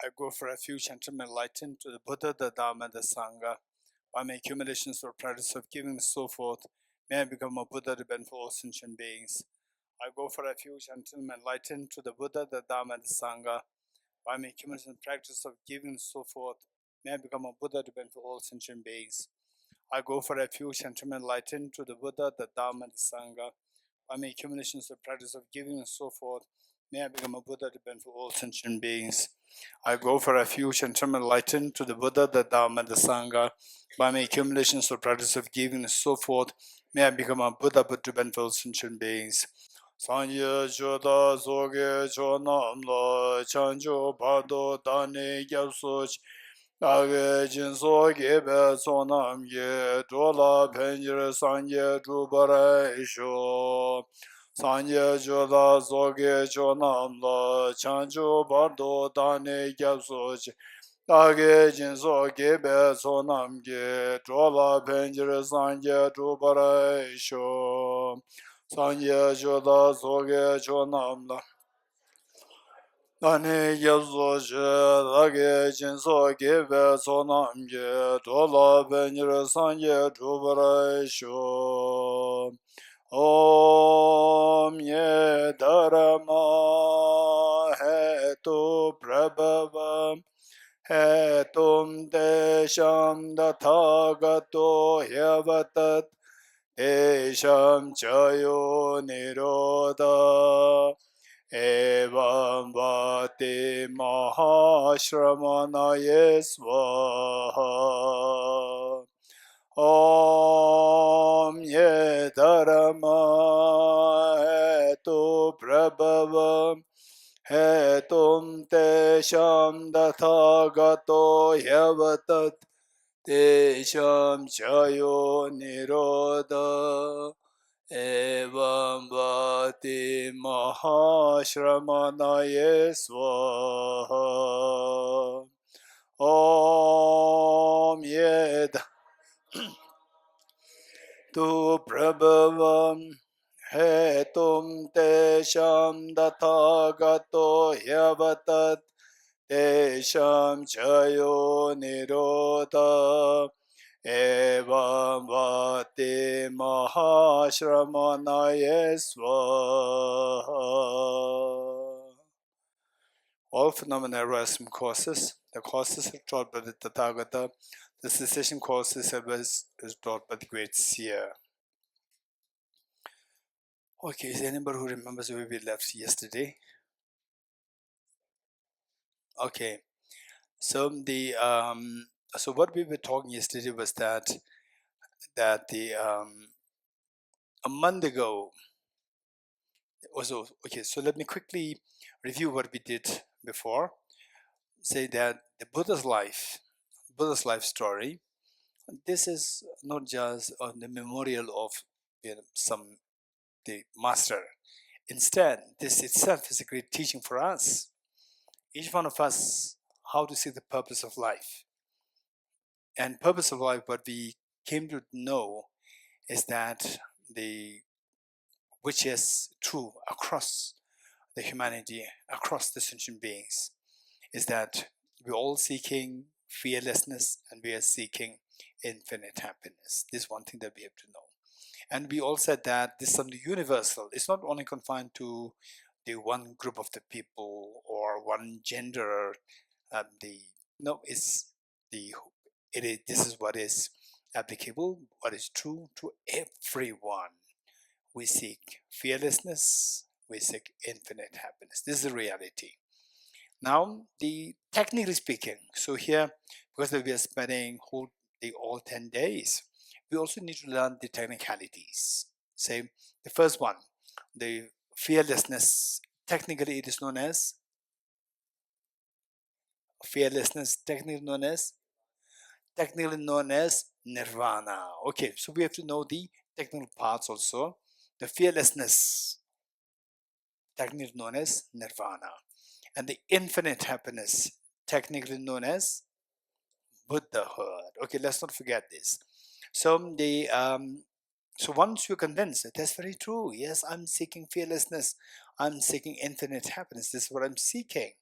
I go for refuge and am enlightened to the Buddha, the Dharma, the Sangha. By my accumulations or practice of giving and so forth, may I become a Buddha to benefit all sentient beings. I go for refuge until I'm enlightened to the Buddha, the Dharma, the Sangha. By my accumulations and practice of giving and so forth, may I become a Buddha to benefit all sentient beings. I go for refuge and am enlightened to the Buddha, the Dharma, the Sangha. By my accumulations of practice of giving and so forth, may I become a Buddha to benefit all sentient beings. I go for refuge and am enlightened to the Buddha, the Dharma, the Sangha. By my accumulations of practice of giving and so forth, may I become a Buddha to benefit all sentient beings. Sanye Joda Zoge Chonam Lo Chanjo Bado Dani Gyapsoch Age Jinso Gebe Sonam Ye Dola Penjir Sanye Drubara Isho Sanye Joda Zoge Chonam Lo Chanjo Bado Dani Gyapsoch Age Jinso Gebe Sonam Ye Dola Penjir Sanye Drubara Isho Sanye Joda Zoge Chonamla Dani Yapso Che Lage Jinso Gebe Sonam Ye Dola Benjir Sanye Drubara Sho Om Ye Dharma Hetu Prabhava Hetum Desham Dathagato Yavatat Desham Chayo Niroda Evam Vati Mahashramanaye Svaha Om Ye Dharma Hetu Prabhava Hetum Tesham Dathagato Yavatat Desham Chayo Niroda Evam Vati Mahashramanaye Svaha Om Yed Tu Prabhavam Hetum Tesham Dathagato Yavatat Desham Chayo Niroda Evam Vati Mahashramanaye Svaha. All phenomena arise from causes. The causes are taught by the Tathagata. The cessation causes is taught by the great seer. Okay, is there anybody who remembers where we left yesterday? Okay, so so what we were talking yesterday was that a month ago. Also, okay, so let me quickly review what we did before. Say that the Buddha's life story. This is not just on the memorial of the master. Instead, this itself is a great teaching for us. Each one of us, how to see the purpose of life. And purpose of life, what we came to know is that which is true across the humanity, across the sentient beings, is that we're all seeking fearlessness and we are seeking infinite happiness. This is one thing that we have to know. And we all said that this is something universal. It's not only confined to the one group of the people or one gender. This is what is applicable, what is true to everyone. We seek fearlessness, we seek infinite happiness. This is the reality. Now, technically speaking, so here, because we are spending all 10 days, we also need to learn the technicalities. Say, the first one, the fearlessness, technically it is known as fearlessness, technically known as nirvana. Okay, so we have to know the technical parts also. The fearlessness, technically known as nirvana. And the infinite happiness, technically known as Buddhahood. Okay, let's not forget this. So so once you're convinced that that's very true, yes, I'm seeking fearlessness, I'm seeking infinite happiness, this is what I'm seeking.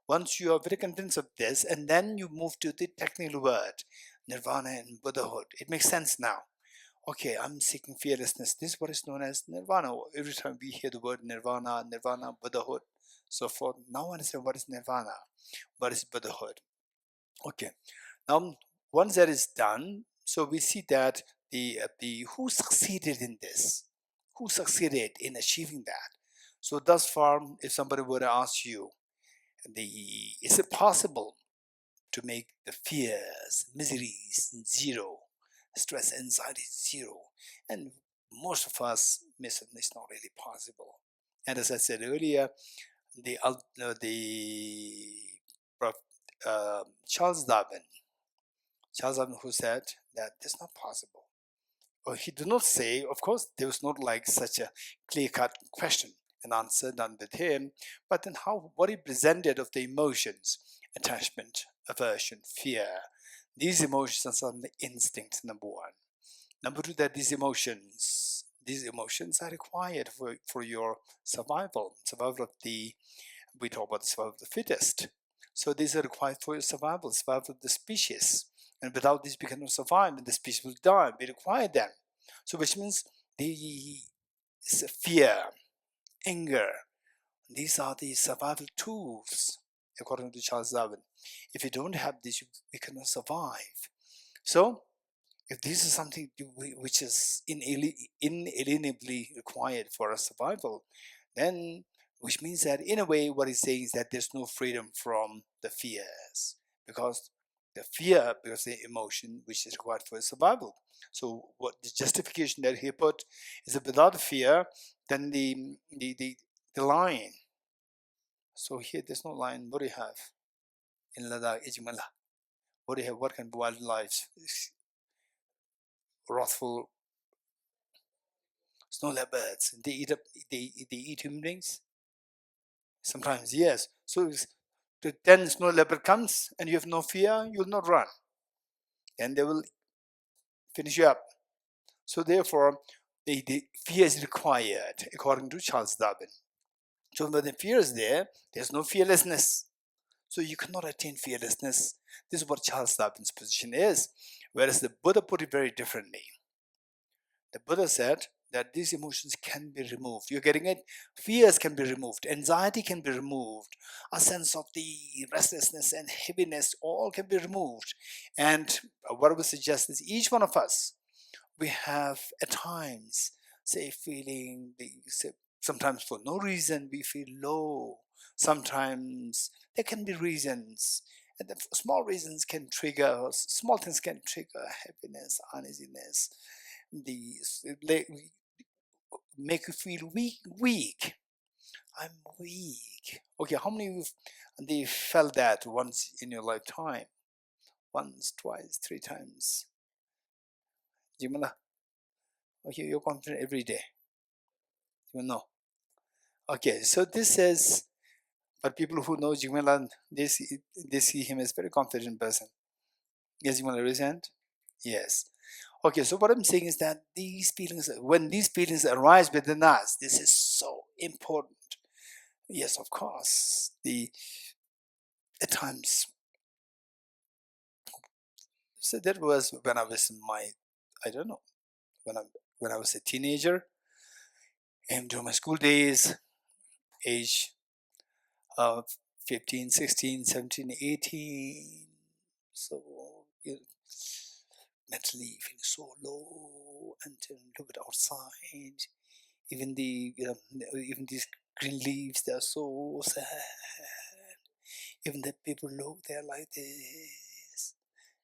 Once you are very convinced of this, and then you move to the technical word, nirvana and Buddhahood. It makes sense now. Okay, I'm seeking fearlessness. This is what is known as nirvana. Every time we hear the word nirvana, Buddhahood, so forth. Now I understand what is nirvana, what is Buddhahood. Okay, now once that is done, so we see that the who succeeded in this, who succeeded in achieving that. So thus far, if somebody were to ask you, is it possible to make the fears, miseries zero, stress, anxiety zero? And most of us miss it. It's not really possible. And as I said earlier, Charles Darwin, who said that it's not possible. Or he did not say, of course, there was not like such a clear-cut question and answer done with him, but then what he presented of the emotions, attachment, aversion, fear, these emotions are the instincts, number one. Number two, that these emotions are required for your survival of we talk about the survival of the fittest. So these are required for your survival of the species. And without these, we cannot survive, and the species will die. We require them. So which means the fear, anger, these are the survival tools, according to Charles Darwin. If you don't have these, we cannot survive. So if this is something which is inalienably required for our survival, then which means that in a way what he's saying is that there's no freedom from the fears, because the emotion which is required for survival. So what the justification that he put is that without fear, then the lion. So here there's no lion. What do you have in Ladakh, Ijmala? What do you have? What kind of wildlife? Wrathful snow leopards. They eat human beings. Sometimes, yes. So the 10 snow leopard comes and you have no fear, you will not run. And they will finish you up. So therefore, the fear is required, according to Charles Darwin. So when the fear is there, there's no fearlessness. So you cannot attain fearlessness. This is what Charles Darwin's position is. Whereas the Buddha put it very differently. The Buddha said that these emotions can be removed. You're getting it? Fears can be removed. Anxiety can be removed. A sense of the restlessness and heaviness, all can be removed. And what I would suggest is each one of us, we have at times, feeling, sometimes for no reason, we feel low. Sometimes there can be reasons. And the small reasons can trigger, small things can trigger happiness, uneasiness. These make you feel weak. I'm weak. Okay, how many of you felt that once in your lifetime? Once, twice, 3 times. Jimala? Okay, you're confident every day. You know. Okay, so this is, for people who know Jimala, they see him as a very confident person. Yes, Jimala, raise your hand? Yes. Okay, so what I'm saying is that these feelings, when these feelings arise within us, this is so important. Yes, of course. At times, so that was when I was in my, I don't know, when I was a teenager, and during my school days, age of 15, 16, 17, 18. So mentally feeling so low, and then look at outside. Even even these green leaves, they're so sad. Even the people look, they're like this.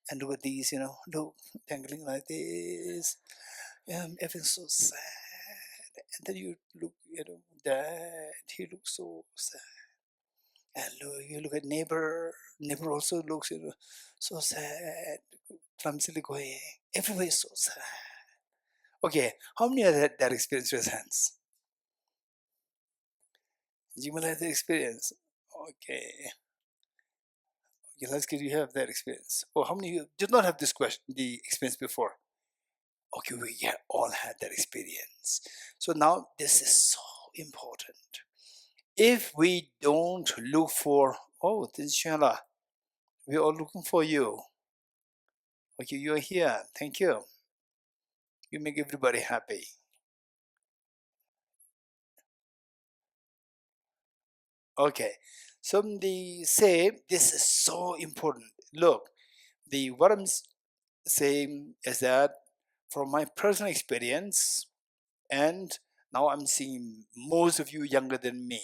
And look at these, look, dangling like this. Everything's so sad. And then you look, Dad, he looks so sad. And you look at neighbor also looks, so sad, clumsily going. Everywhere is so sad. Okay, how many of that experience with hands? You will have the experience. Okay, let's get you have that experience. Oh, how many of you did not have the experience before? Okay, we all had that experience. So now this is so important. If we don't look for Oh, this is Shana. We're all looking for you. Okay, you're here. Thank you. You make everybody happy. Okay, so they say this is so important. Look, what I'm saying is that from my personal experience, and now I'm seeing most of you younger than me.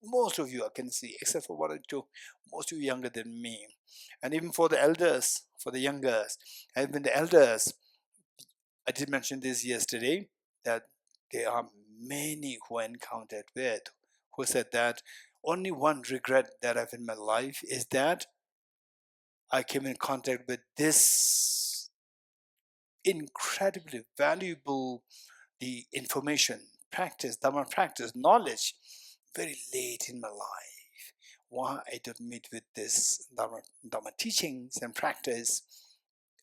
Most of you I can see, except for one or two, most of you younger than me. And even for the elders, for the youngers, and even the elders, I did mention this yesterday, that there are many who I encountered with who said that only one regret that I have in my life is that I came in contact with this incredibly valuable information, practice, Dharma practice, knowledge, very late in my life. Why I don't meet with this Dharma teachings and practice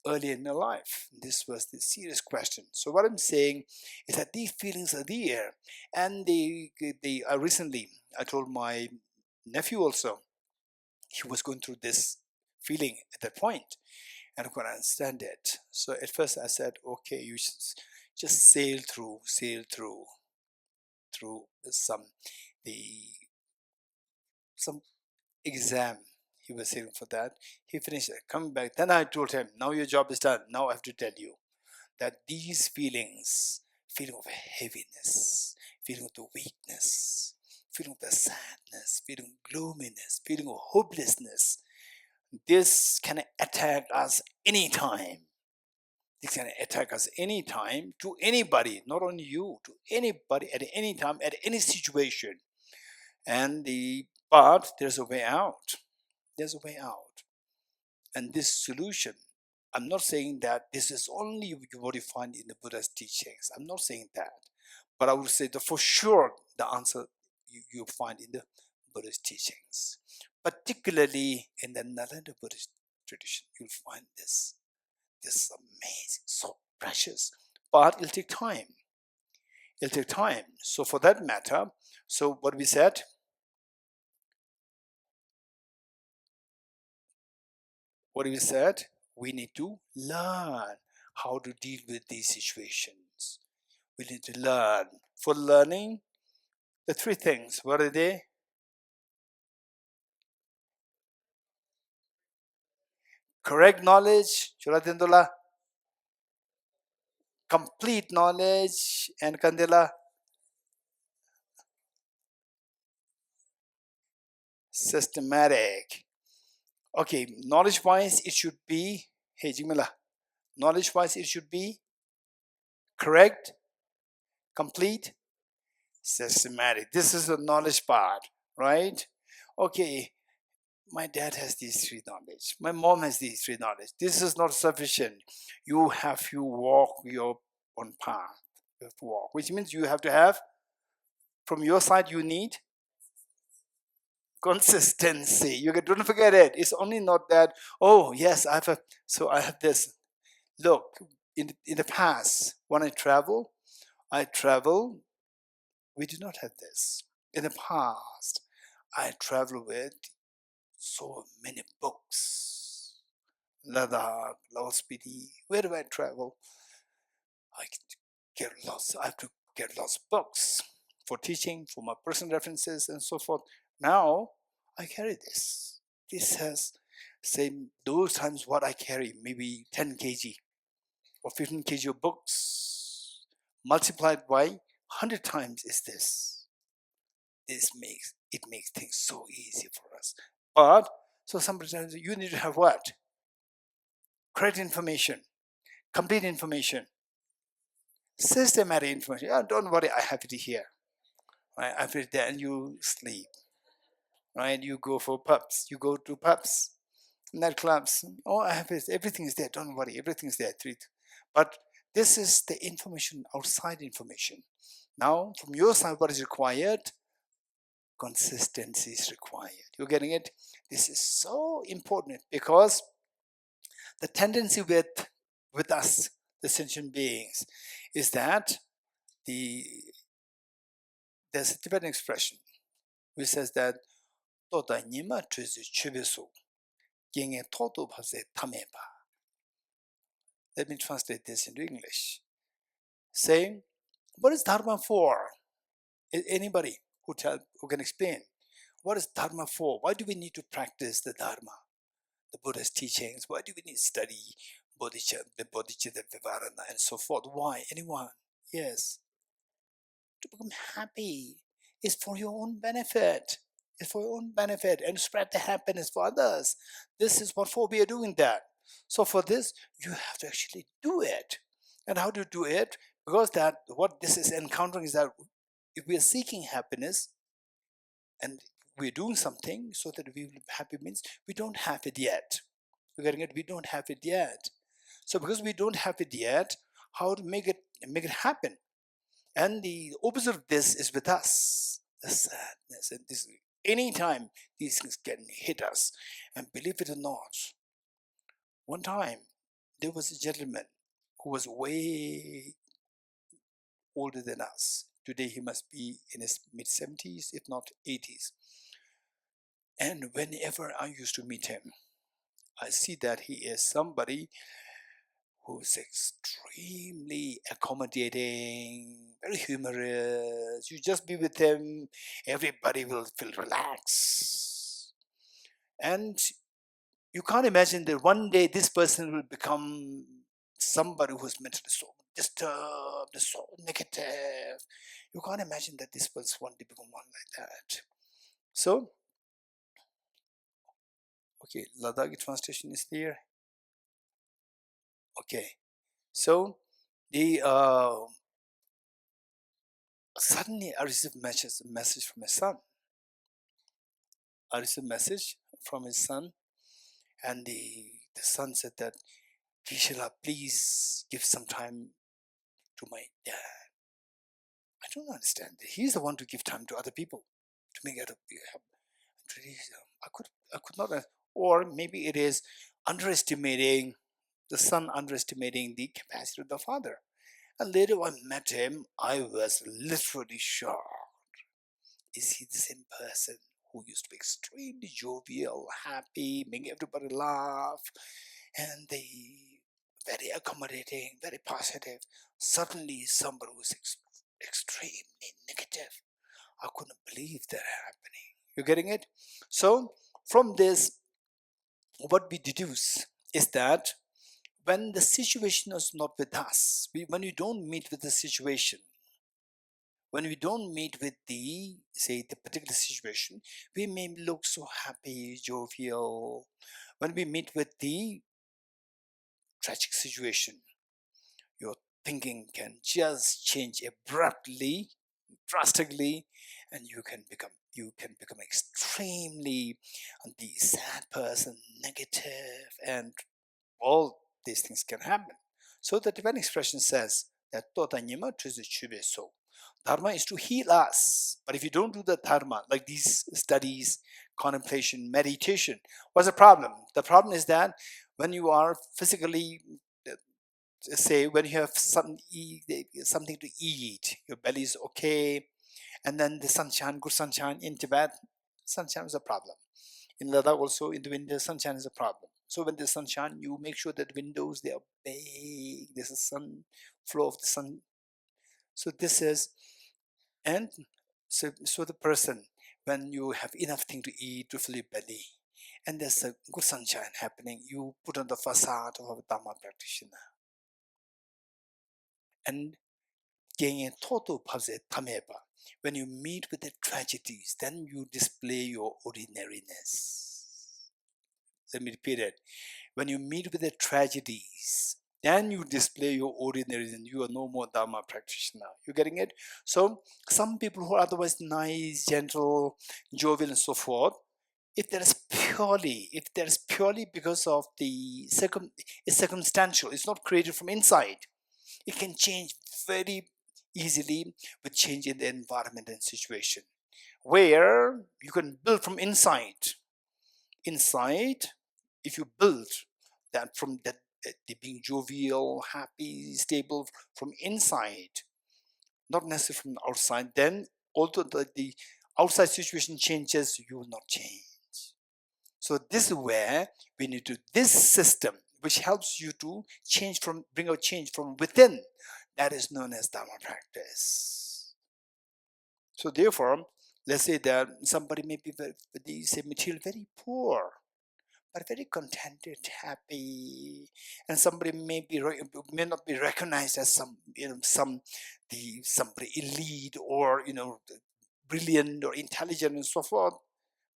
early in my life? This was the serious question. So what I'm saying is that these feelings are there, and recently I told my nephew also, he was going through this feeling at that point, and I could understand it. So at first I said, okay, you just sail through some the some exam. He was sailing for that. He finished it, coming back. Then I told him, now your job is done. Now I have to tell you that these feelings, feeling of heaviness, feeling of the weakness, feeling of the sadness, feeling of gloominess, feeling of hopelessness, this can attack us anytime. This can attack us anytime, to anybody, not only you, to anybody at any time, at any situation. But there's a way out. There's a way out. And this solution, I'm not saying that this is only what you find in the Buddha's teachings. I'm not saying that. But I would say that for sure the answer you find in the Buddhist teachings. Particularly in the Nalanda Buddhist tradition, you'll find this. This is amazing, so precious. But it'll take time. It'll take time. So for that matter, so what we said, we need to learn how to deal with these situations. We need to learn. For learning, the three things, what are they? Correct knowledge, Chulatindula. Complete knowledge, and Kandila. Systematic. Okay, knowledge-wise, it should be, hey Jimila, knowledge-wise, it should be correct, complete, systematic. This is the knowledge part, right? Okay, my dad has these three knowledge. My mom has these three knowledge. This is not sufficient. You have to walk your own path. You have to walk, which means you have to have, from your side, you need consistency. Don't forget it. It's only not that, oh, yes, I have this. Look, in the past, when I travel, we do not have this. In the past, I travel with so many books. Ladakh, Laos Spiti, wherever I travel, I have to get lots of books for teaching, for my personal references and so forth. Now, I carry this. This has, say, those times what I carry, maybe 10 kg or 15 kg of books, multiplied by 100 times is this. It makes things so easy for us. But, so sometimes you need to have what? Correct information, complete information, systematic information. Oh, don't worry, I have it here. Right? I have it there, and you sleep. Right? You go for pubs. You go to pubs, nightclubs. Oh, I have it. Everything is there. Don't worry, everything is there. But this is the information, outside information. Now, from your side, what is required? Consistency is required. You're getting it? This is so important, because the tendency with us, the sentient beings, is that there's a Tibetan expression which says that Tota Nima Trizi Chubisu, Ginge Toto Pase Tameba. Let me translate this into English. Saying, what is Dharma for? Anybody who can explain? What is Dharma for? Why do we need to practice the Dharma? The Buddha's teachings. Why do we need to study the Bodhicittavivaraṇa and so forth? Why? Anyone? Yes. To become happy. It's for your own benefit. It's for your own benefit and spread the happiness for others. This is what for we are doing that. So for this, you have to actually do it. And how to do it? Because that what this is encountering is that if we are seeking happiness and we're doing something so that we will be happy means we don't have it yet. You're getting it? We don't have it yet. So because we don't have it yet, how to make it happen? And the opposite of this is with us, the sadness. And this, anytime these things can hit us, and believe it or not, one time there was a gentleman who was way older than us. Today he must be in his mid-70s, if not 80s. And whenever I used to meet him, I see that he is somebody who's extremely accommodating, very humorous. You just be with him, everybody will feel relaxed. And you can't imagine that one day this person will become somebody who's mentally so disturbed, so negative. You can't imagine that this person one day become one like that. So, okay, Ladakhi translation is there. Okay, so the suddenly I received a message from his son. I received a message from his son, and the son said that, Kishila, please give some time to my dad. I don't understand. He's the one to give time to other people to make it happen. I could not, or maybe it is underestimating the son, underestimating the capacity of the father. And later when I met him, I was literally shocked. Is he the same person who used to be extremely jovial, happy, making everybody laugh, and very accommodating, very positive? Suddenly somebody was extremely negative. I couldn't believe that happening. You're getting it? So from this, what we deduce is that when the situation is not with us, when we don't meet with the situation, when we don't meet with the particular situation, we may look so happy, jovial. When we meet with the tragic situation, your thinking can just change abruptly, drastically, and you can become extremely the sad person, negative, and all these things can happen. So the Tibetan expression says that Tota Nyima Trizu Chube So. Dharma is to heal us. But if you don't do the dharma, like these studies, contemplation, meditation, what's the problem? The problem is that when you are physically, say, when you have something to eat, your belly is okay, and then the sunshine, good sunshine in Tibet, sunshine is a problem. In Ladakh also, in the winter, sunshine is a problem. So when there's sunshine, you make sure that windows, they are big, there's a sun, flow of the sun. So this is, and so the person, when you have enough thing to eat to fill your belly, and there's a good sunshine happening, you put on the facade of a Dharma practitioner. And when you meet with the tragedies, then you display your ordinariness. Let me repeat it. When you meet with the tragedies, then you display your ordinariness and you are no more Dharma practitioner. You getting it? So some people who are otherwise nice, gentle, jovial and so forth, if there is purely because of the it's circumstantial, it's not created from inside. It can change very easily with change in the environment and situation, where you can build from inside. Inside, if you build that from that, being jovial, happy, stable from inside, not necessarily from outside, then also the outside situation changes, you will not change. So this is where we need to, this system which helps you to change from, bring out change from within, that is known as Dharma practice. So therefore, let's say that somebody may be very, they say material very poor, but very contented, happy, and somebody may not be recognized as some, somebody elite or brilliant or intelligent and so forth,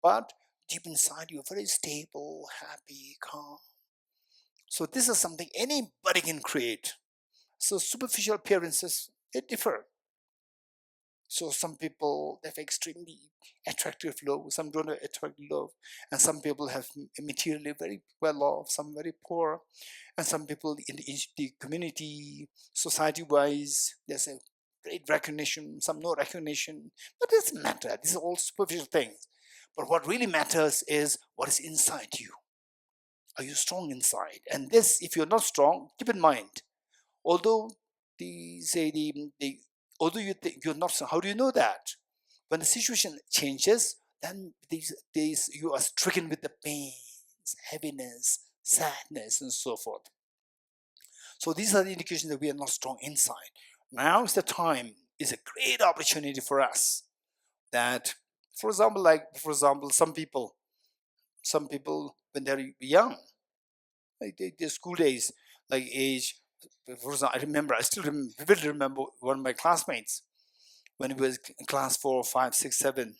but deep inside you're very stable, happy, calm. So this is something anybody can create. So superficial appearances, they differ. So some people have extremely attractive love, some don't have attractive love, and some people have materially very well off, some very poor, and some people in the community, society-wise, there's a great recognition, some no recognition, but it doesn't matter. These are all superficial things. But what really matters is what is inside you. Are you strong inside? And this, if you're not strong, keep in mind, although although you think you're not strong, how do you know that? When the situation changes, then you are stricken with the pains, heaviness, sadness, and so forth. So these are the indications that we are not strong inside. Now is the time, is a great opportunity for us that, for example, some people when they're young, like their school days, like age, for example, I still vividly remember one of my classmates when he was in class 4, 5, 6, 7.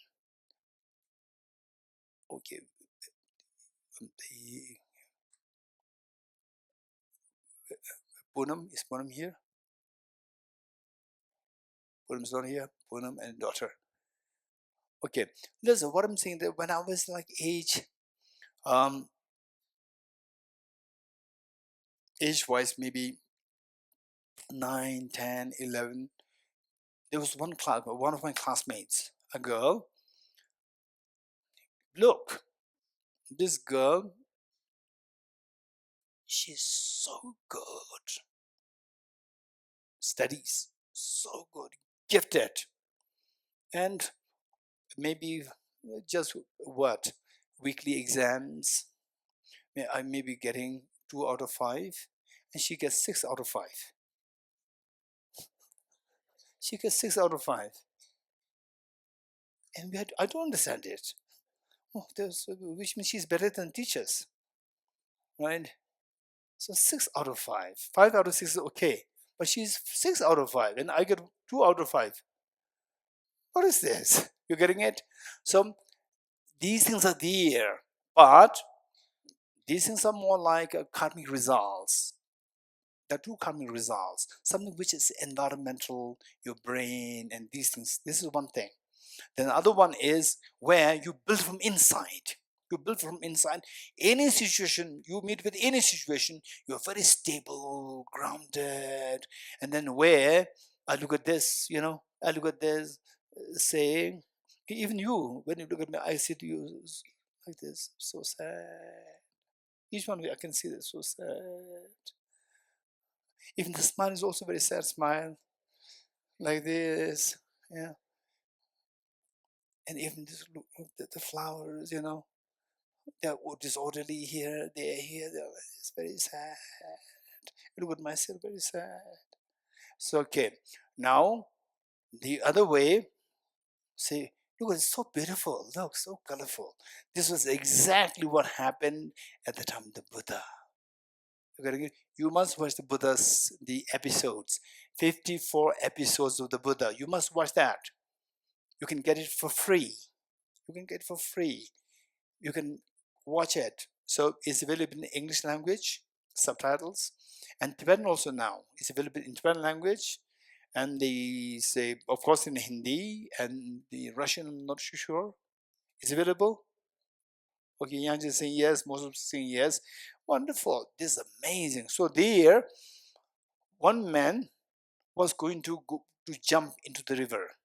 Okay, Poonam, is Poonam here? Poonam's not here. Poonam and daughter. Okay, listen, what I'm saying, that when I was like age-wise, maybe 9, 10, 11, there was one of my classmates, a girl. Look, this girl, she's so good. Studies, so good, gifted. And maybe just weekly exams, I may be getting 2 out of 5, and she gets 6 out of 5. She gets 6 out of 5. And I don't understand it. Oh, which means she's better than teachers, right? So 6 out of 5. 5 out of 6 is okay. But she's 6 out of 5, and I get 2 out of 5. What is this? You're getting it? So these things are there, but these things are more like karmic results. There are 2 karmic results. Something which is environmental, your brain, and these things. This is one thing. Then the other one is where you build from inside. You build from inside. Any situation, you meet with any situation, you're very stable, grounded. And then where I look at this, I look at this, saying, even you, when you look at me, I see to you like this, so sad. Each one of you, I can see this, so sad. Even the smile is also very sad smile, like this, yeah. And even this, look, the flowers, they're disorderly here, they're here, it's very sad. Look at myself, very sad. So, okay, now the other way, say, look, it's so beautiful, look, so colorful. This was exactly what happened at the time of the Buddha. You must watch the episodes, 54 episodes of the Buddha. You must watch that. You can get it for free. You can watch it. So it's available in English language, subtitles, and Tibetan also now. It's available in Tibetan language, and they say, of course, in Hindi, and the Russian, I'm not sure. It's available? Okay, Yang is saying yes, most of them saying yes. Wonderful, this is amazing. So there, one man was going to jump into the river.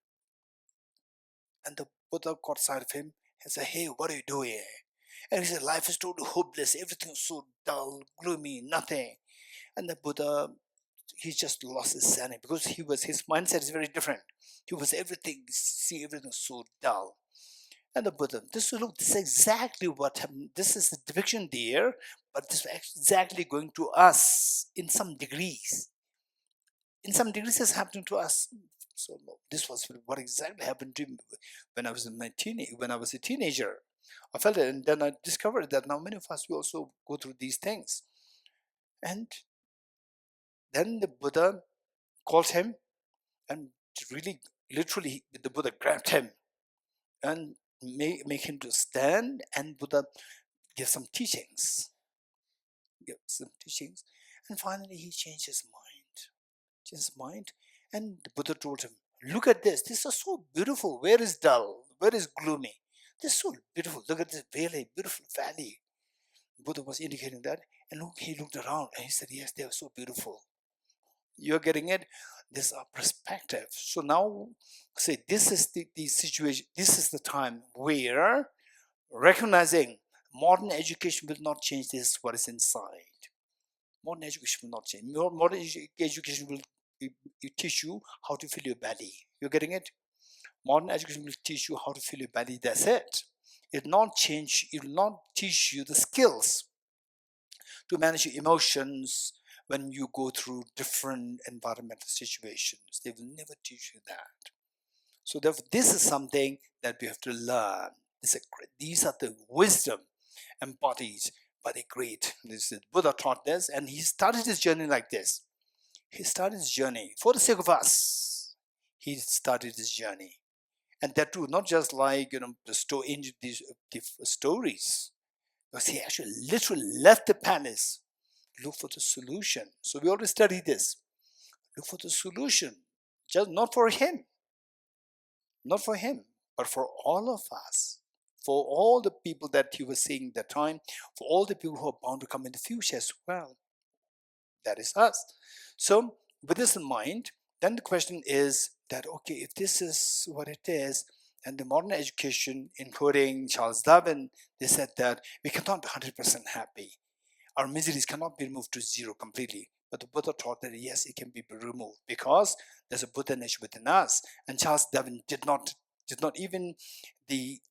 And the Buddha caught sight of him and said, hey, what are you doing? And he said, life is totally hopeless, everything's so dull, gloomy, nothing. And the Buddha, he just lost his sanity because his mindset is very different. He was see everything so dull. And the Buddha, this is exactly what happened. This is the depiction there, but this is exactly going to us in some degrees. In some degrees, it's happening to us. So this was what exactly happened to me when I was a teenager. I felt it, and then I discovered that now many of us we also go through these things. And then the Buddha calls him, and really, literally, the Buddha grabbed him and make him to stand, and Buddha give some teachings. And finally he changed his mind. And the Buddha told him, look at this. This is so beautiful. Where is dull? Where is gloomy? This is so beautiful. Look at this valley, beautiful valley. Buddha was indicating that. And he looked around and he said, yes, they are so beautiful. You're getting it? This is our perspective. So now, say, this is the situation. This is the time where recognizing modern education will not change this, what is inside. Modern education will not change. Modern education will teach you how to fill your belly. You're getting it? Modern education will teach you how to fill your belly. That's it. It will not change. It will not teach you the skills to manage your emotions when you go through different environmental situations. They will never teach you that. So therefore, this is something that we have to learn. These are the wisdom embodied by the great. Buddha taught this, and he started his journey like this. He started his journey for the sake of us. He started his journey, and that too, not just like these stories, because he actually literally left the palace, look for the solution. So we already studied this. Look for the solution, just not for him, but for all of us, for all the people that he was seeing at the time, for all the people who are bound to come in the future as well. That is us. So with this in mind, then the question is that, okay, if this is what it is, and the modern education, including Charles Darwin, they said that we cannot be 100% happy. Our miseries cannot be removed to zero completely. But the Buddha taught that yes, it can be removed because there's a Buddha nature within us. And Charles Darwin did not even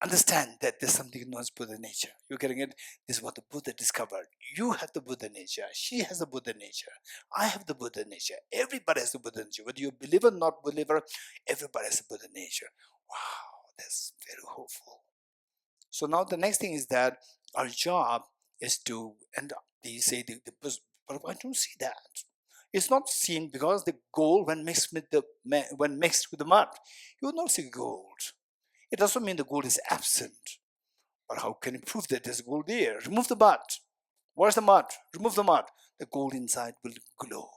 understand that there's something known as Buddha nature. You're getting it? This is what the Buddha discovered. You have the Buddha nature. She has the Buddha nature. I have the Buddha nature. Everybody has the Buddha nature. Whether you're a believer or not believer, everybody has the Buddha nature. Wow, that's very hopeful. So now the next thing is that our job is to, and they say but I don't see that. It's not seen because the gold, when mixed with the mud, you will not see gold. It doesn't mean the gold is absent. But how can you prove that there's gold there? Remove the mud. Where's the mud? Remove the mud. The gold inside will glow.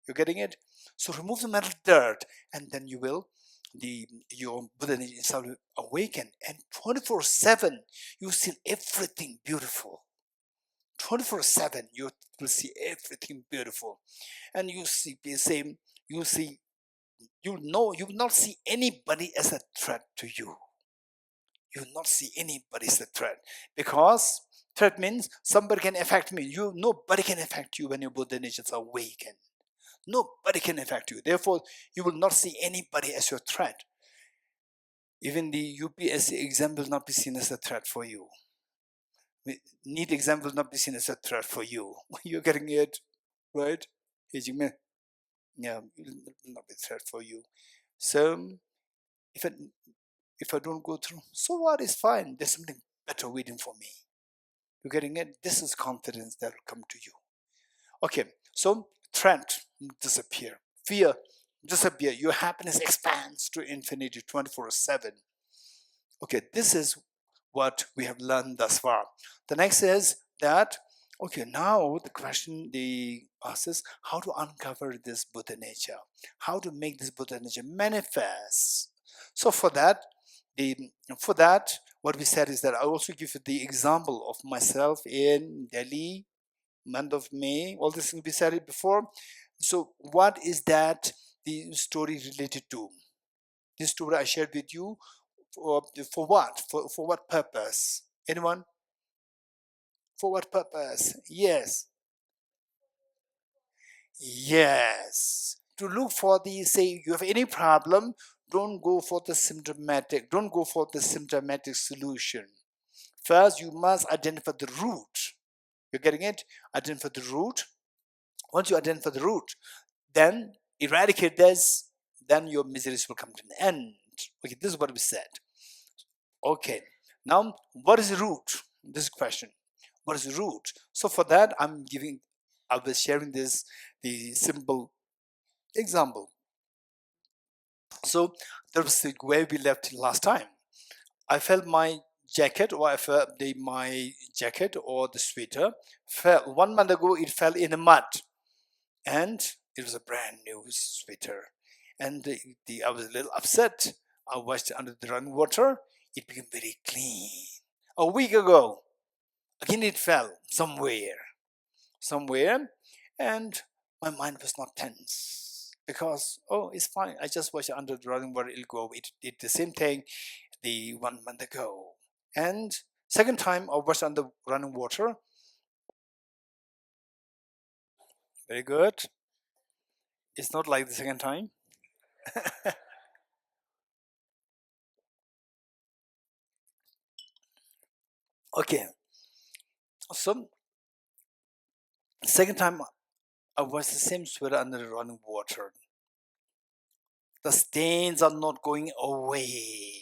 You're getting it? So remove the metal dirt, and then you will, your Buddha inside will awaken. And 24/7, you see everything beautiful. 24/7, you will see everything beautiful, and you see the same. You will not see anybody as a threat to you. You will not see anybody as a threat, because threat means somebody can affect me. Nobody can affect you when your Buddha nature is awakened. Nobody can affect you. Therefore, you will not see anybody as your threat. Even the UPSC exam will not be seen as a threat for you. NEET exam will not be seen as a threat for you. You're getting it, right? Yeah, it will not be a threat for you. So if I don't go through, so what? Is fine. There's something better waiting for me. You're getting it? This is confidence that will come to you. Okay, so threat disappear. Fear disappear. Your happiness expands to infinity 24/7. Okay, this is what we have learned thus far. The next is that, okay, now the question they ask is how to uncover this Buddha nature, how to make this Buddha nature manifest. So for that, what we said is that I also give you the example of myself in Delhi, month of May. All this will be said before. So what is that the story related to? This story I shared with you for what? For what purpose? Anyone? For what purpose? Yes. Yes. To look for the, say, you have any problem, don't go for the symptomatic solution. First, you must identify the root. You're getting it? Identify the root. Once you identify the root, then eradicate this, then your miseries will come to an end. Okay, this is what we said. Okay, now what is the root? This question. What is the root? So for that, I was sharing the simple example. So that was where we left last time. I felt my jacket, or my jacket or the sweater fell 1 month ago. It fell in the mud, and it was a brand new sweater. And I was a little upset. I washed it under the running water. It became very clean. A week ago, again it fell somewhere, and my mind was not tense because, oh, it's fine. I just washed it under the running water. It'll go. It did the same thing the 1 month ago. And second time I washed under running water. Very good. It's not like the second time. Okay. So second time I washed the same sweater under the running water. The stains are not going away.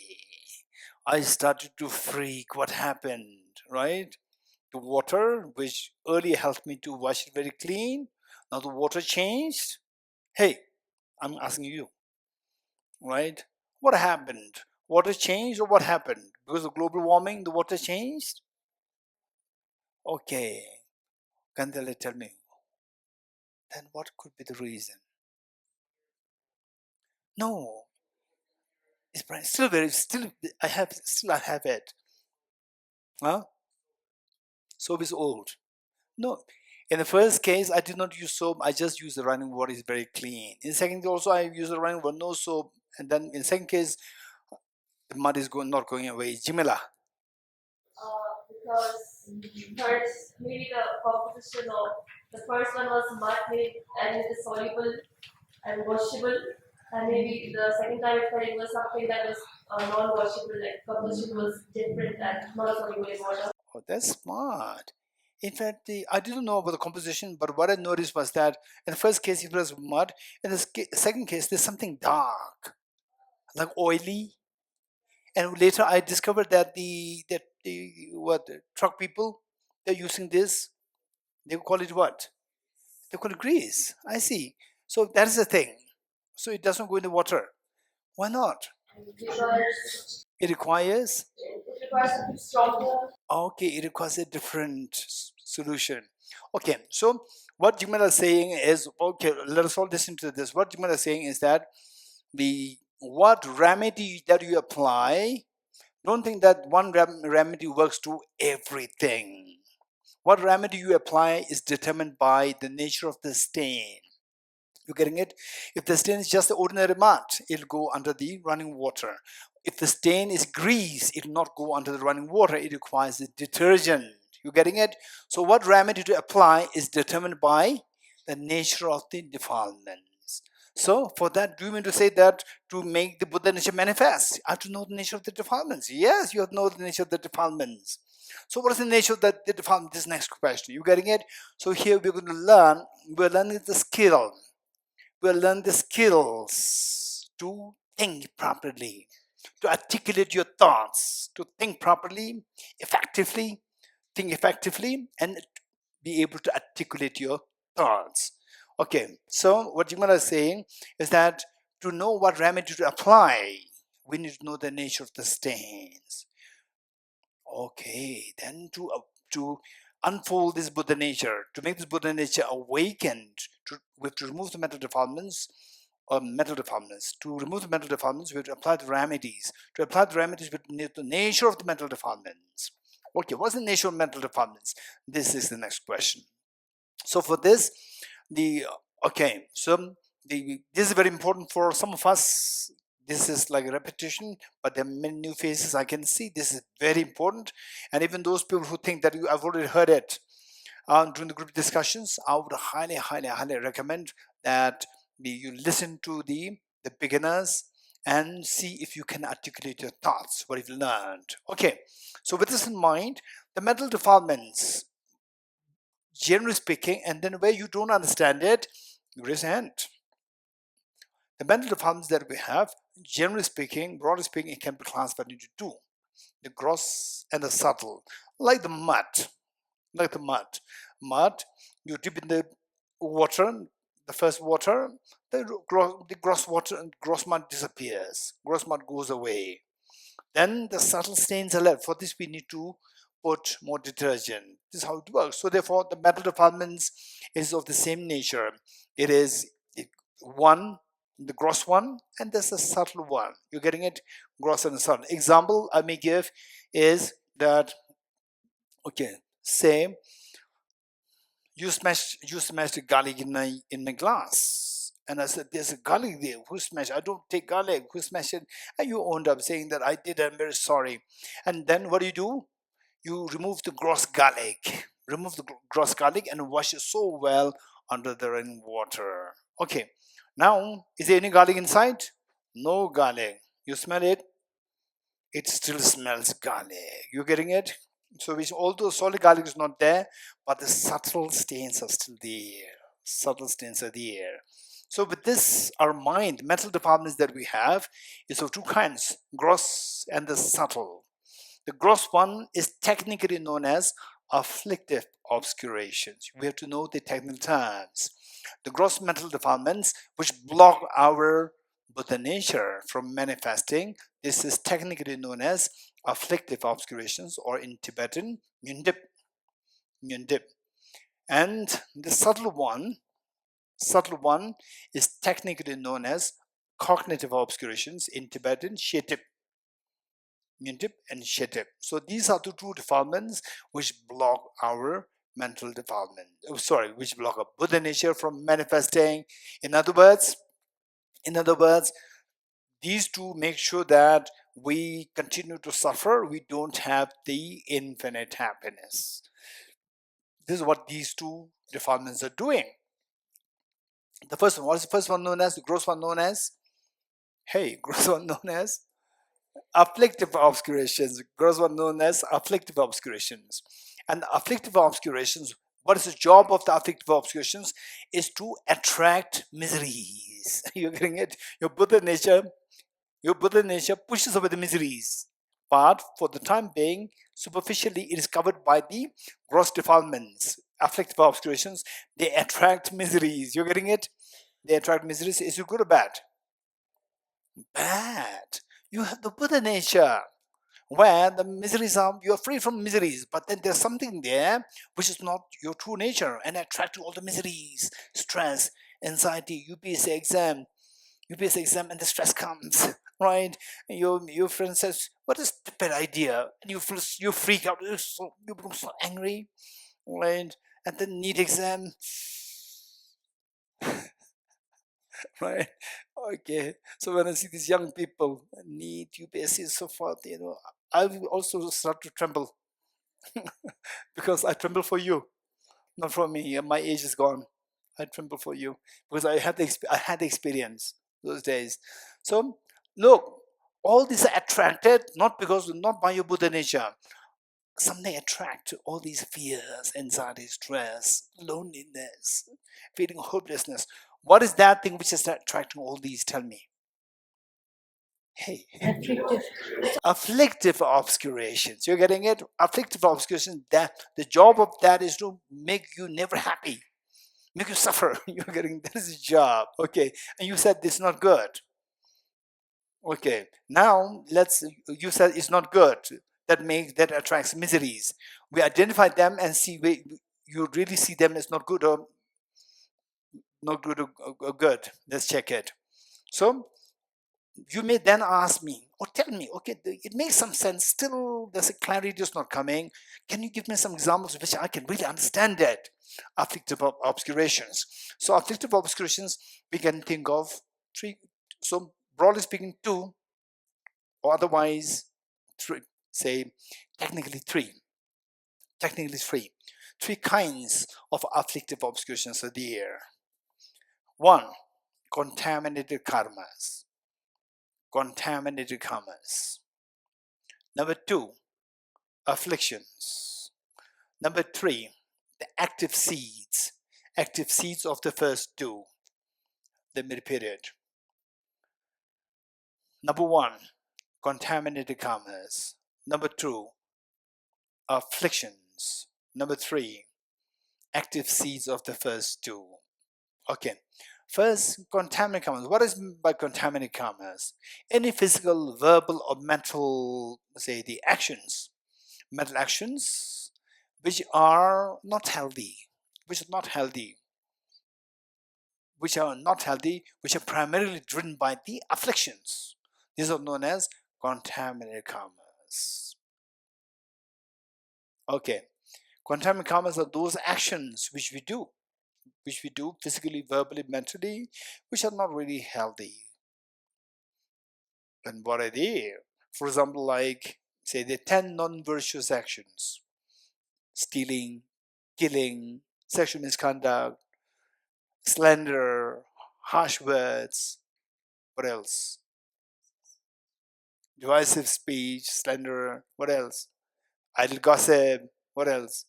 I started to freak. What happened, right? The water, which earlier helped me to wash it very clean, now the water changed. Hey, I'm asking you, right? What happened? Water changed, or what happened? Because of global warming, the water changed? Okay. Kandale, tell me. Then what could be the reason? No. It's bright. I have it. Huh? Soap is old. No. In the first case, I did not use soap. I just used the running water. It's very clean. In the second case, also, I used the running water, no soap. And then in the second case, the mud is not going away. Jimela. Because first, maybe the composition of the first one was mud made and it is soluble and washable. And maybe the second time it was something that was non-washable, like composition was different and not soluble in water. Oh, that's smart. In fact, I didn't know about the composition, but what I noticed was that in the first case it was mud. In the second case, there's something dark, like oily. And later I discovered that the truck people, they're using this. They call it what? They call it grease. I see. So that is the thing. So it doesn't go in the water. Why not? Because It requires. it requires something stronger. Okay, it requires a different solution. Okay, so what Jimala is saying is, okay, let us all listen to this. What Jimala is saying is that what remedy that you apply, don't think that one remedy works to everything. What remedy you apply is determined by the nature of the stain. You getting it? If the stain is just the ordinary mud, it'll go under the running water. If the stain is grease, it will not go under the running water. It requires a detergent. You getting it? So what remedy to apply is determined by the nature of the defilements. So for that, do you mean to say that to make the Buddha nature manifest, I have to know the nature of the defilements? Yes, you have to know the nature of the defilements. So what is the nature of the defilement? This next question. You getting it? So here we're going to learn, we're learning the skill. We'll learn the skills to think properly, to articulate your thoughts, to think properly, effectively, think effectively, and be able to articulate your thoughts. Okay, so what Jimala is saying is that to know what remedy to apply, we need to know the nature of the stains. Okay, then to unfold this Buddha nature, to make this Buddha nature awakened, we have to remove the mental defilements. To remove the mental defilements, we have to apply the remedies. To apply the remedies, we need the nature of the mental defilements. Okay, what's the nature of mental defilements? This is the next question. So for this, this is very important for some of us. This is like a repetition, but there are many new faces I can see. This is very important. And even those people who think that I've already heard it, during the group discussions, I would highly recommend that you listen to the beginners and see if you can articulate your thoughts, what you've learned. Okay, so with this in mind, the mental defilements, generally speaking, and then where you don't understand it, you raise a hand. The mental defilements that we have, generally speaking, broadly speaking, it can be classified into two: the gross and the subtle, like the mud. Like the mud, you dip in the water, the first water, the gross mud disappears, gross mud goes away. Then the subtle stains are left. For this, we need to put more detergent. This is how it works. So therefore, the metal defilements is of the same nature. It is one, the gross one, and there's a subtle one. You're getting it? Gross and subtle. Example I may give is that, okay, say you smashed garlic in my glass. And I said, there's a garlic there. Who smashed? I don't take garlic. Who smashed it? And you owned up saying that I did. I'm very sorry. And then what do? You remove the gross garlic. Remove the gross garlic and wash it so well under the running water. Okay. Now, is there any garlic inside? No garlic. You smell it? It still smells garlic. You getting it? So although solid garlic is not there, but the subtle stains are still there. Subtle stains are there. So with this, our mind, mental defilements that we have is of two kinds: gross and the subtle. The gross one is technically known as afflictive obscurations. We have to know the technical terms. The gross mental defilements which block our Buddha nature from manifesting, this is technically known as afflictive obscurations, or in Tibetan, nyundip. And the subtle one is technically known as cognitive obscurations, in Tibetan, shetip. Nyundip and shetip. So these are the two defilements which block our mental defilement. Which block our Buddha nature from manifesting. In other words, these two make sure that we continue to suffer. We don't have the infinite happiness. This is what these two defilements are doing. The first one, what is the first one known as? The gross one known as? Gross one known as afflictive obscurations. Gross one known as afflictive obscurations. And the afflictive obscurations, what is the job of the afflictive obscurations? Is to attract miseries. You're getting it? Your Buddha nature pushes away the miseries. But for the time being, superficially, it is covered by the gross defilements, afflictive obscurations. They attract miseries. You're getting it? They attract miseries. Is it good or bad? Bad. You have the Buddha nature, where the miseries are, you're free from miseries, but then there's something there which is not your true nature and attract all the miseries, stress, anxiety, UPSC exam, and the stress comes, right? And your friend says, what a stupid idea, and you freak out, you become so angry, right? And then NEET exam, right? Okay, so when I see these young people, NEET, UPSC, so forth, I will also start to tremble because I tremble for you, not for me. My age is gone. I tremble for you because I had the experience those days. So look, all these are attracted not by your Buddha nature. Something attract all these fears, anxiety, stress, loneliness, feeling hopelessness. What is that thing which is attracting all these? Tell me. Afflictive obscurations. You're getting it? Afflictive obscurations. That the job of that is to make you never happy, make you suffer. You're getting that is a job. Okay, and you said this is not good. Okay, now you said it's not good. That attracts miseries. We identify them and see you really see them as not good or good. Let's check it. So you may then ask me or tell me, okay, it makes some sense. Still, there's a clarity just not coming. Can you give me some examples which I can really understand it? Afflictive obscurations. So afflictive obscurations, we can think of three. So broadly speaking, two, or otherwise three. Say technically three. three kinds of afflictive obscurations are there. One, contaminated karmas. Contaminated karmas. Number two, afflictions. Number three, the active seeds of the first two, the mid period. Number one, contaminated karmas. Number two, afflictions. Number three, active seeds of the first two. Okay, first, contaminated karmas. What is meant by contaminated karmas? Any physical, verbal, or mental, say, the actions, mental actions, which are not healthy, which are primarily driven by the afflictions. These are known as contaminated karmas. Okay, contaminated karmas are those actions which we do physically, verbally, mentally, which are not really healthy. And what are they? For example, like, say, the 10 non-virtuous actions: stealing, killing, sexual misconduct, slander, harsh words. What else? Divisive speech, slander. What else? Idle gossip. What else?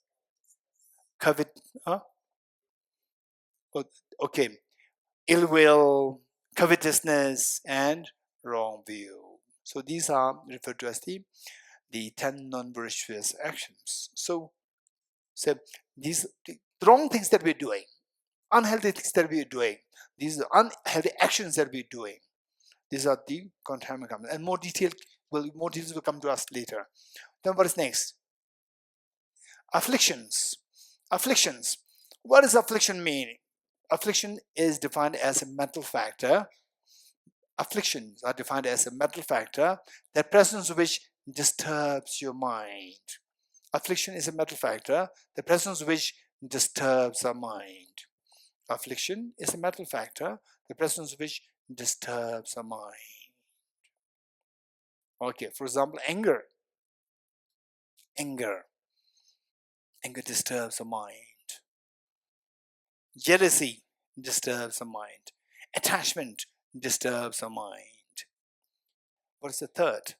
Okay. Ill will, covetousness, and wrong view. So these are referred to as the 10 non-virtuous actions. So these the wrong things that we're doing, unhealthy things that we're doing, these are unhealthy actions that we're doing. These are the contaminated karmas, and more details will come to us later. Then what is next? Afflictions. Afflictions. What does affliction mean? Affliction is defined as a mental factor. Afflictions are defined as a mental factor, the presence of which disturbs your mind. Affliction is a mental factor, the presence of which disturbs our mind. Affliction is a mental factor, the presence of which disturbs our mind. Okay, for example, anger. Anger disturbs the mind. Jealousy disturbs the mind. Attachment disturbs the mind. What is the third?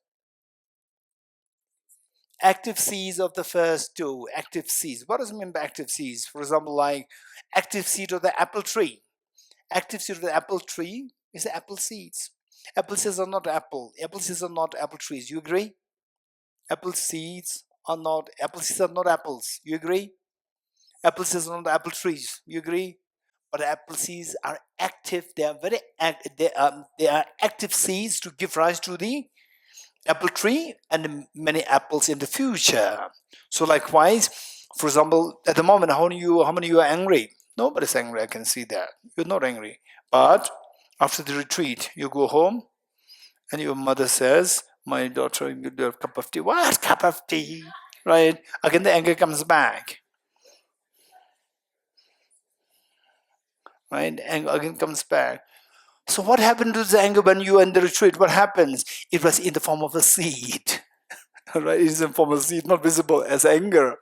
Active seeds of the first two. Active seeds. What does it mean by active seeds? For example, like active seed of the apple tree. Active seed of the apple tree is the apple seeds. Apple seeds are not apple. Apple seeds are not apple trees. You agree? Apple seeds are not apples. You agree? Apple seeds are not apple trees. You agree? But apple seeds are active. They are very they are active seeds to give rise to the apple tree and many apples in the future. So likewise, for example, at the moment, how many of you are angry? Nobody's angry. I can see that you're not angry. But after the retreat, you go home, and your mother says, "My daughter, you do a cup of tea." What cup of tea? Right? Again, the anger comes back. Right? And again comes back. So what happened to the anger when you were in the retreat? What happens? It was in the form of a seed. Right? It is in the form of a seed, not visible as anger.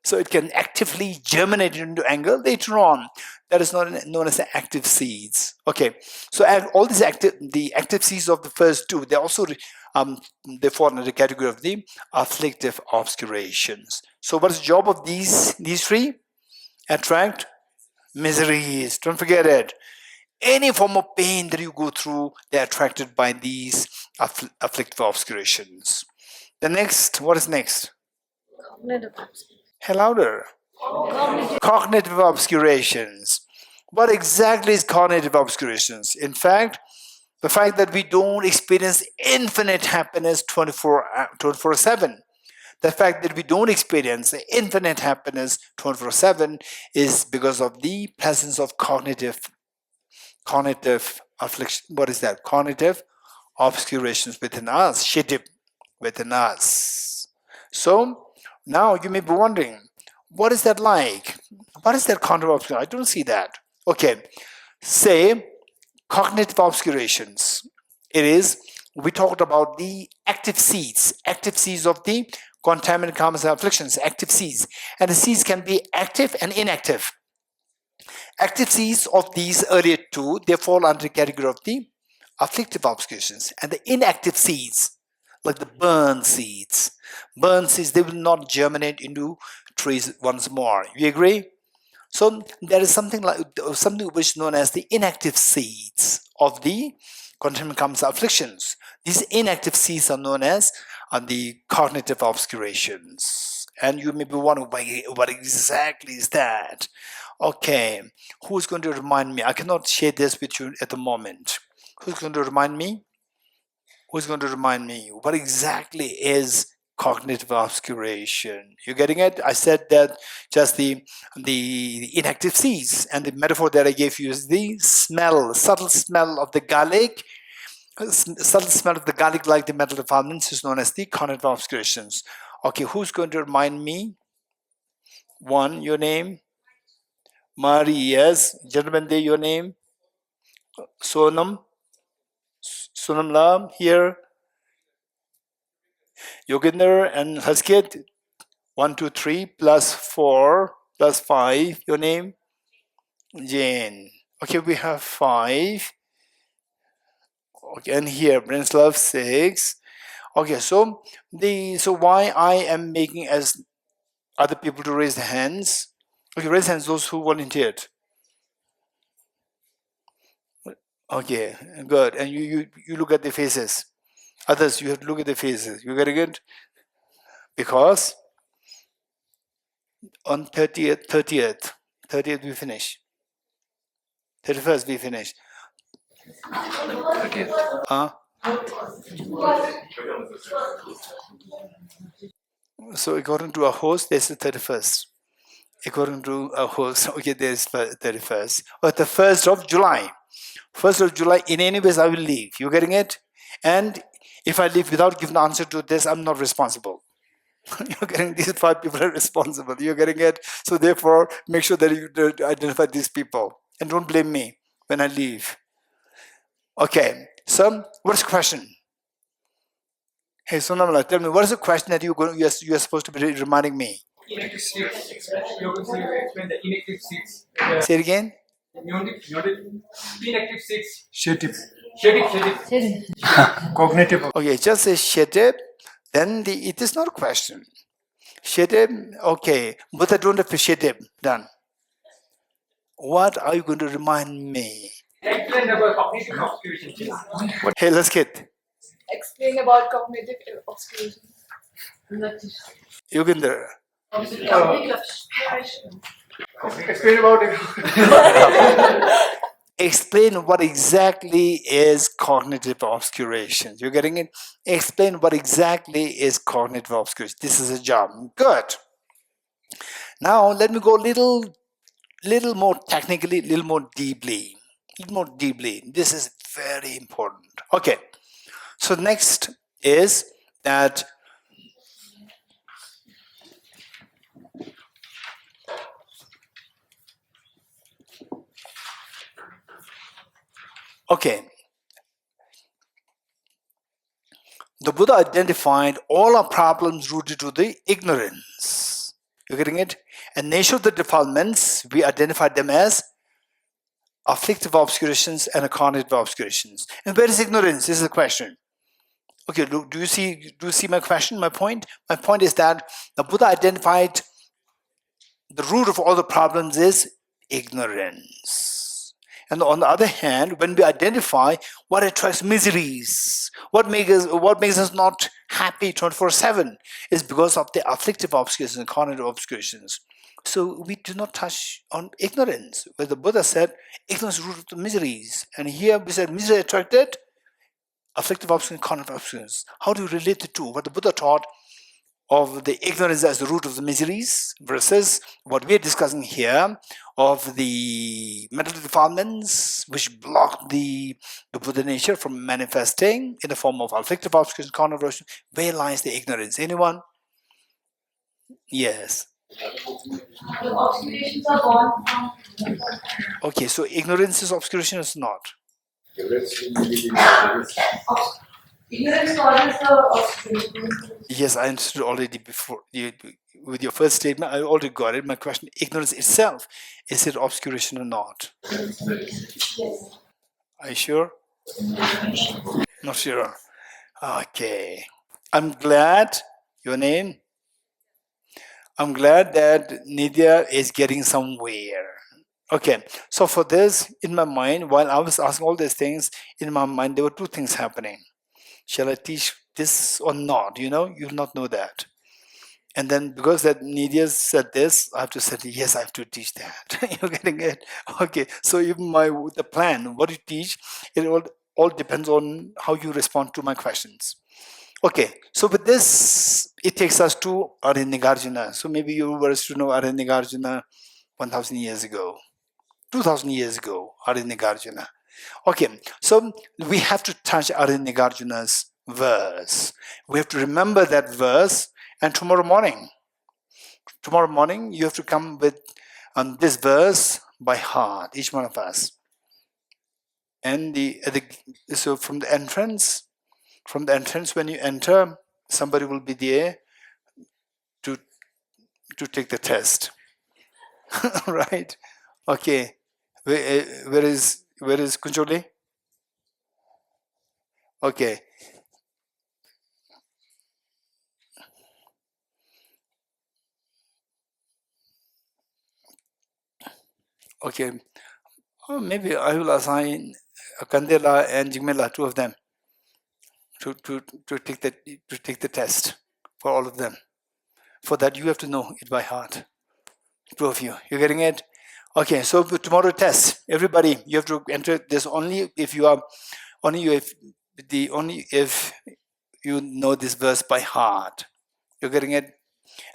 So it can actively germinate into anger later on. That is known as active seeds. Okay. So all these active seeds of the first two, they also they fall under the category of the afflictive obscurations. So what is the job of these three? Attract miseries. Don't forget it. Any form of pain that you go through, they're attracted by these afflictive obscurations. The next, what is next? Cognitive. Hey, louder. Cognitive obscurations. What exactly is cognitive obscurations? In fact, the fact that we don't experience infinite happiness 24/7. The fact that we don't experience infinite happiness 24/7 is because of the presence of cognitive affliction. What is that? Cognitive obscurations within us, shidip within us. So now you may be wondering, what is that like? What is that cognitive obscuration? I don't see that. Okay, say cognitive obscurations. We talked about the active seeds of the contaminant karmas and afflictions, active seeds. And the seeds can be active and inactive. Active seeds of these earlier two, they fall under the category of the afflictive obscurations. And the inactive seeds, like the burn seeds, they will not germinate into trees once more. You agree? So there is something which is known as the inactive seeds of the contaminant karmas and afflictions. These inactive seeds are known as the cognitive obscurations. And you may be wondering, what exactly is that? Okay, who's going to remind me? I cannot share this with you at the moment. Who's going to remind me? Who's going to remind me? What exactly is cognitive obscuration? You getting it? I said that just the inactive seeds, and the metaphor that I gave you is the smell, subtle smell of the garlic. Subtle smell of the garlic, like the mental defilements, is known as the cognitive obscurations. Okay, who's going to remind me? One, your name? Mari, yes. Gentlemen, there, your name? Sonam? Sonam Lam, here. Yoginder and Haskit. 1, 2, 3, plus 4, plus 5. Your name? Jane. Okay, we have 5. Okay, and here, Brenslav, 6. Okay, so why I am making as other people to raise their hands? Okay, raise hands, those who volunteered. Okay, good. And you look at the faces. Others, you have to look at the faces. You getting it? Because on 30th we finish. 31st we finish. So according to our host, there's the 31st. According to our host, okay, there's 31st. Or the 1st of July. 1st of July, in any ways, I will leave. You getting it? And if I leave without giving an answer to this, I'm not responsible. You're getting, these 5 people are responsible. You're getting it? So therefore, make sure that you identify these people. And don't blame me when I leave. Okay, so what's the question? Hey, Sonamala, tell me, what is the question that you're supposed to be reminding me? Inactive seeds. You're going to explain the inactive seeds. Say it again. Inactive seeds. Shetif. Cognitive. Okay, just say Shetib, then it is not a question. Shetib, okay, but I don't have to Shetib, done. What are you going to remind me? Explain about cognitive obscurations. Hey, let's get. Explain about cognitive obscurations. Yoginder. Explain about it. Explain what exactly is cognitive obscurations. You're getting it? Explain what exactly is cognitive obscurations. This is a job. Good. Now let me go little more technically, little more deeply. This is very important. Okay. So next is that the Buddha identified all our problems rooted to the ignorance. You're getting it? And nature of the defilements, we identified them as afflictive obscurations and cognitive obscurations. And where is ignorance? This is the question. Okay, do you see my question, my point? My point is that the Buddha identified the root of all the problems is ignorance. And on the other hand, when we identify what attracts miseries, what makes us not happy 24/7 is because of the afflictive obscurations and cognitive obscurations. So we do not touch on ignorance, where the Buddha said ignorance is the root of the miseries. And here we said misery attracted afflictive obscurations and cognitive obscurations. How do you relate the two? What the Buddha taught of the ignorance as the root of the miseries versus what we are discussing here of the mental defilements which block the Buddha nature from manifesting in the form of afflictive obscurations, cognitive obscurations. Where lies the ignorance? Anyone? Yes. The obscurations are born from. Okay, so ignorance is obscuration is not. Ignorance causes the obscuration. Yes, I understood already before you, with your first statement. I already got it. My question: ignorance itself, is it obscuration or not? Yes. Are you sure? Not sure. Okay. I'm glad. Your name? I'm glad that Nidya is getting somewhere. Okay, so for this, in my mind, while I was asking all these things, in my mind, there were two things happening. Shall I teach this or not? You know, you will not know that. And then because that Nidya said this, I have to say, yes, I have to teach that. You're getting it? Okay, so even the plan, what you teach, it all depends on how you respond to my questions. Okay, so with this, it takes us to Arya-Nagarjuna. So maybe you were to know Arya-Nagarjuna 1,000 years ago, 2,000 years ago, Arya-Nagarjuna. Okay, so we have to touch Arya-Nagarjuna's verse. We have to remember that verse, and tomorrow morning, you have to come with this verse by heart, each one of us. And so from the entrance, when you enter, somebody will be there to take the test. Right? Okay. Where is Kunjoli? Okay. Okay. Oh, maybe I will assign Kandela and Jigmela, two of them, to take the test for all of them. For that, you have to know it by heart. Two of you. You're getting it? Okay, so tomorrow test. Everybody, you have to enter this only if you are if you know this verse by heart. You're getting it?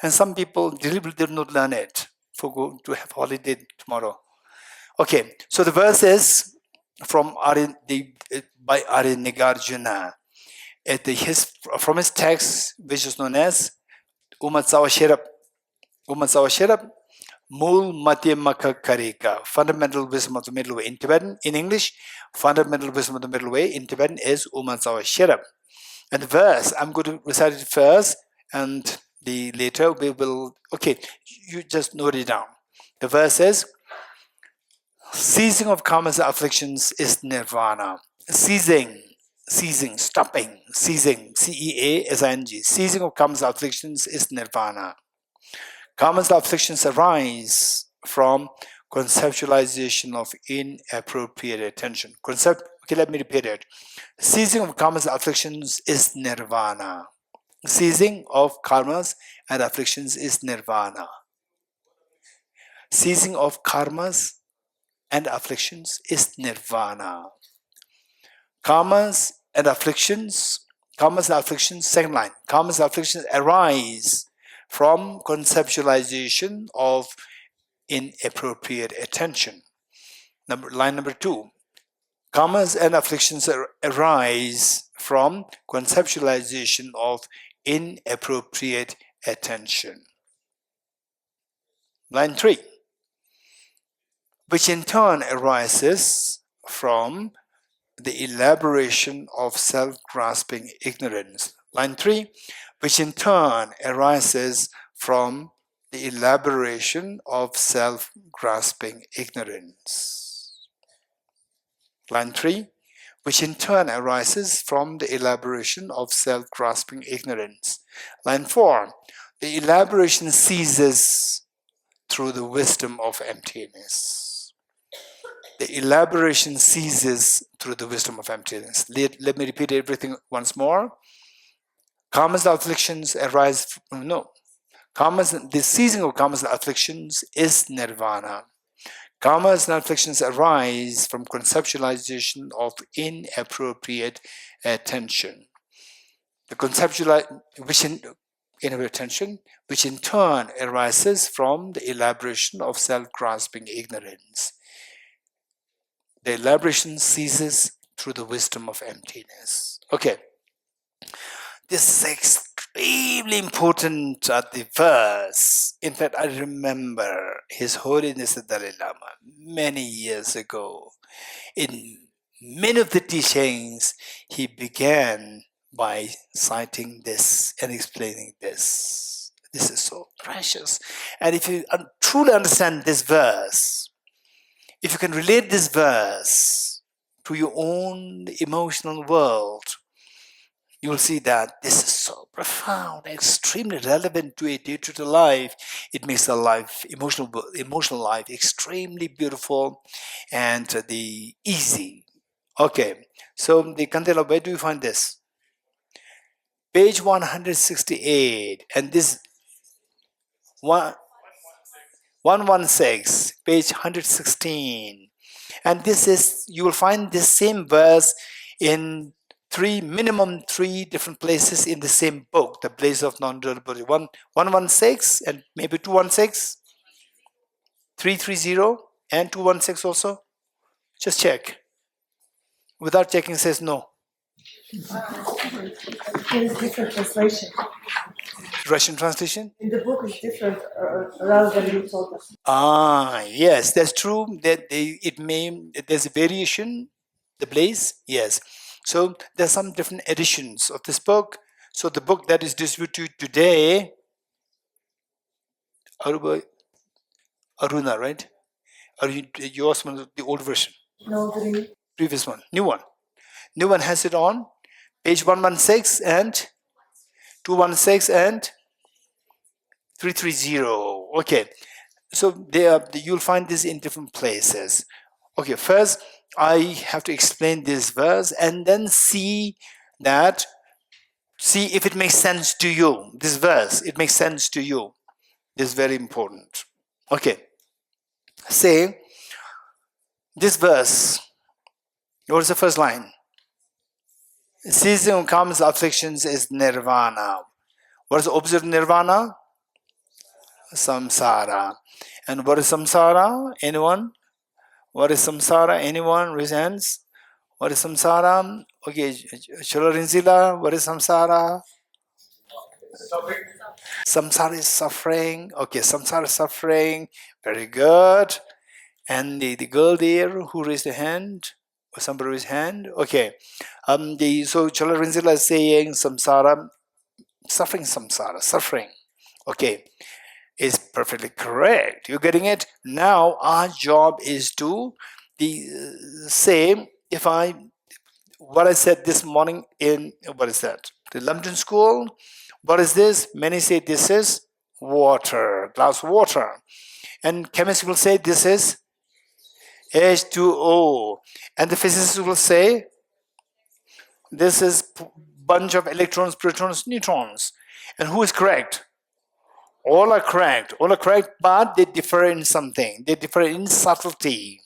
And some people deliberately did not learn it for to have holiday tomorrow. Okay, so the verse is from by Arya-Nagarjuna. From his text, which is known as Umatsawa Sherab, Mul Matya Maka Karika, Fundamental Wisdom of the Middle Way. In Tibetan, in English, Fundamental Wisdom of the Middle Way, in Tibetan is Umatsawa Sherab. And the verse, I'm going to recite it first, and later we will, okay, you just note it down. The verse is, ceasing of karma's afflictions is nirvana. Ceasing, stopping, ceasing, C-E-A-S-I-N-G. Ceasing of karma's afflictions is nirvana. Karma's afflictions arise from conceptualization of inappropriate attention. Okay, let me repeat it. Ceasing of karma's afflictions is nirvana. Ceasing of karmas and afflictions is nirvana. Ceasing of karmas and afflictions is nirvana. Karmas and afflictions, second line, karmas and afflictions arise from conceptualization of inappropriate attention. Line number 2. Karmas and afflictions arise from conceptualization of inappropriate attention. Line 3. Which in turn arises from the elaboration of self-grasping ignorance. Line 3. Which in turn arises from the elaboration of self-grasping ignorance. Line 3, which in turn arises from the elaboration of self-grasping ignorance. Line 4, the elaboration ceases through the wisdom of emptiness. The elaboration ceases through the wisdom of emptiness. Let me repeat everything once more. Karmas and afflictions arise from, the ceasing of karmas and afflictions is nirvana. Karmas and afflictions arise from conceptualization of inappropriate attention. Inappropriate attention, which in turn arises from the elaboration of self-grasping ignorance. The elaboration ceases through the wisdom of emptiness. Okay. This is extremely important at the verse. In fact, I remember His Holiness the Dalai Lama many years ago. In many of the teachings, he began by citing this and explaining this. This is so precious. And if you truly understand this verse, if you can relate this verse to your own emotional world, you will see that this is so profound, extremely relevant to a day-to-day life. It makes the life, emotional life, extremely beautiful and the easy. Okay, so the Kandela, where do you find this? Page 168, and this 116, page 116. And this is, you will find this same verse in minimum three different places in the same book, The Blaze of Non-Dual Body. 116 and maybe 216, 330 and 216 also. Just check. Without checking says no. There's different translation. Russian translation? In the book is different rather than you told us. Yes, that's true. That there's a variation. The Blaze, yes. So there's some different editions of this book. So the book that is distributed today, Aruna, right? Or yours one, the old version? No, the Previous one, new one. New one has it on page 116 and 216 and 330. Okay, so you'll find this in different places. Okay, first I have to explain this verse and then see if it makes sense to you. This verse, it makes sense to you. This is very important. Okay, say this verse. What is the first line? Ceasing comes afflictions is nirvana. What is observed nirvana? Samsara. And what is samsara? Anyone? What is samsara? Anyone? Raise hands. What is samsara? Okay, Chularinzila, what is samsara? Samsara is suffering. Okay, samsara is suffering. Very good. And the girl there who raised her hand? Or somebody raised hand? Okay. So Chularinzila is saying samsara, suffering samsara, suffering. Okay. Is perfectly correct. You're getting it? Now our job is to say, what I said this morning in, what is that? The London school. What is this? Many say this is water, glass of water. And chemists will say this is H2O. And the physicists will say this is bunch of electrons, protons, neutrons. And who is correct? All are correct, but they differ in something. They differ in subtlety.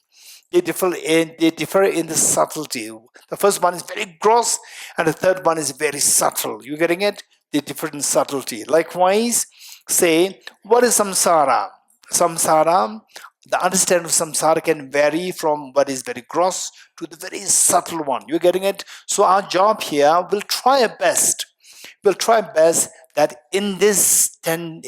They differ in the subtlety. The first one is very gross, and the third one is very subtle. You getting it? They differ in subtlety. Likewise, say, what is samsara? Samsara, the understanding of samsara can vary from what is very gross to the very subtle one. You getting it? So our job here, we'll try our best. That in these 10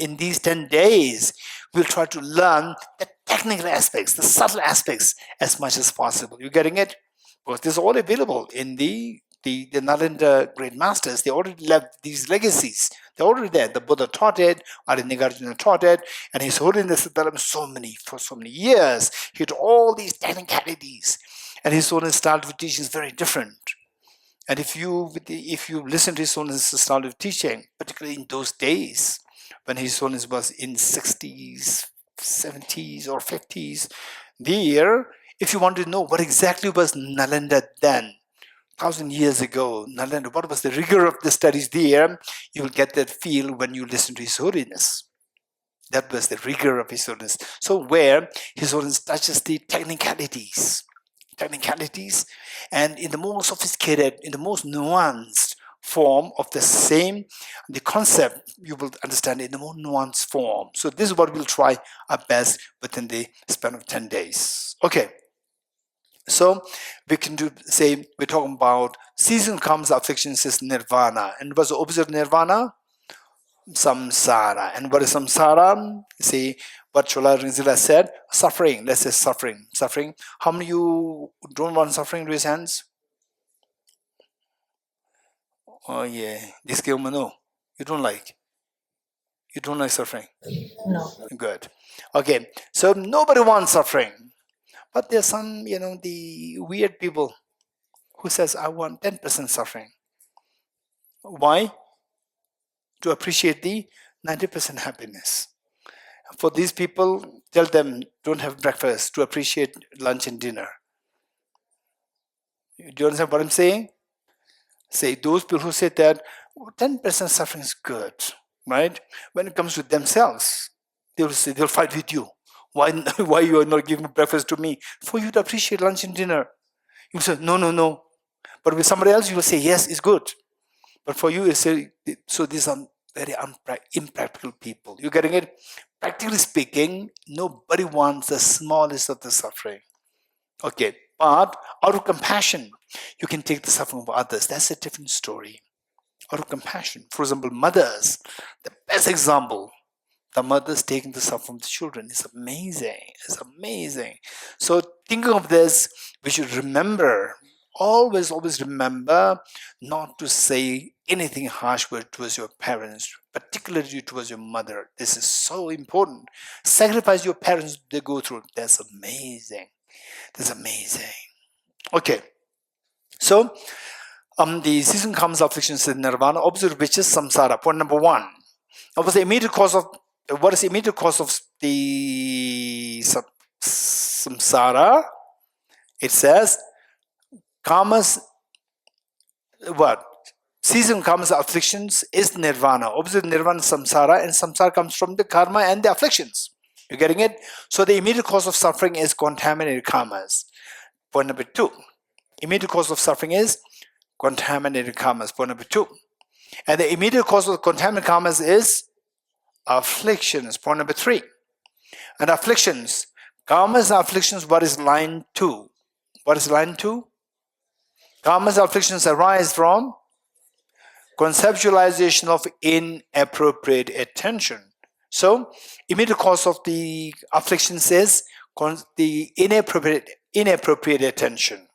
days, we'll try to learn the technical aspects, the subtle aspects as much as possible. You getting it? Because this is all available in the Nalanda great masters. They already left these legacies. They're already there. The Buddha taught it, Nagarjuna taught it, and His Holiness for so many years. He had all these technicalities, and His Holiness style of teaching is very different. And if you listen to His Holiness' style of teaching, particularly in those days when His Holiness was in 60s, 70s, or 50s, there, if you want to know what exactly was Nalanda then, 1,000 years ago, Nalanda, what was the rigor of the studies there, you will get that feel when you listen to His Holiness. That was the rigor of His Holiness. So where His Holiness touches the technicalities, and in the most sophisticated, in the most nuanced form of the concept, you will understand it in the more nuanced form. So this is what we'll try our best within the span of 10 days. Okay. So we can we're talking about season comes, afflictions is nirvana. And what's the opposite of nirvana? Samsara. And what is samsara? See what Chularinzila said, suffering. Let's say suffering. How many of you don't want suffering? Raise hands. Oh yeah, this game, no, you don't like. You don't like suffering. No. Good. Okay, so nobody wants suffering, but there's some, the weird people who says, I want 10% suffering. Why? To appreciate the 90% happiness. For these people, tell them don't have breakfast to appreciate lunch and dinner. Do you understand what I'm saying? Say those people who say that 10% suffering is good, right? When it comes to themselves, they'll fight with you. Why you are not giving breakfast to me? For you to appreciate lunch and dinner. You say no. But with somebody else, you will say yes, it's good. But for you, it's so these are very impractical people. You getting it? Practically speaking, nobody wants the smallest of the suffering. Okay, but out of compassion, you can take the suffering of others. That's a different story. Out of compassion. For example, mothers, the best example. The mothers taking the suffering of the children. It's amazing. It's amazing. So thinking of this, we should remember, always remember not to say anything harsh word towards your parents, particularly towards your mother. This is so important. Sacrifice your parents they go through. That's amazing. That's amazing. Okay. So the season comes afflictions in nirvana, observe which is samsara. Point number 1. What is the immediate cause of the samsara? It says karmas. What? Season comes afflictions is nirvana. Observe nirvana samsara, and samsara comes from the karma and the afflictions. You getting it? So the immediate cause of suffering is contaminated karmas. Point number 2. Immediate cause of suffering is contaminated karmas. Point number 2. And the immediate cause of contaminated karmas is afflictions. Point number 3. And afflictions. Karmas and afflictions, what is line 2? What is line 2? Karmas and afflictions arise from conceptualization of inappropriate attention. So, immediate cause of the afflictions is the inappropriate attention.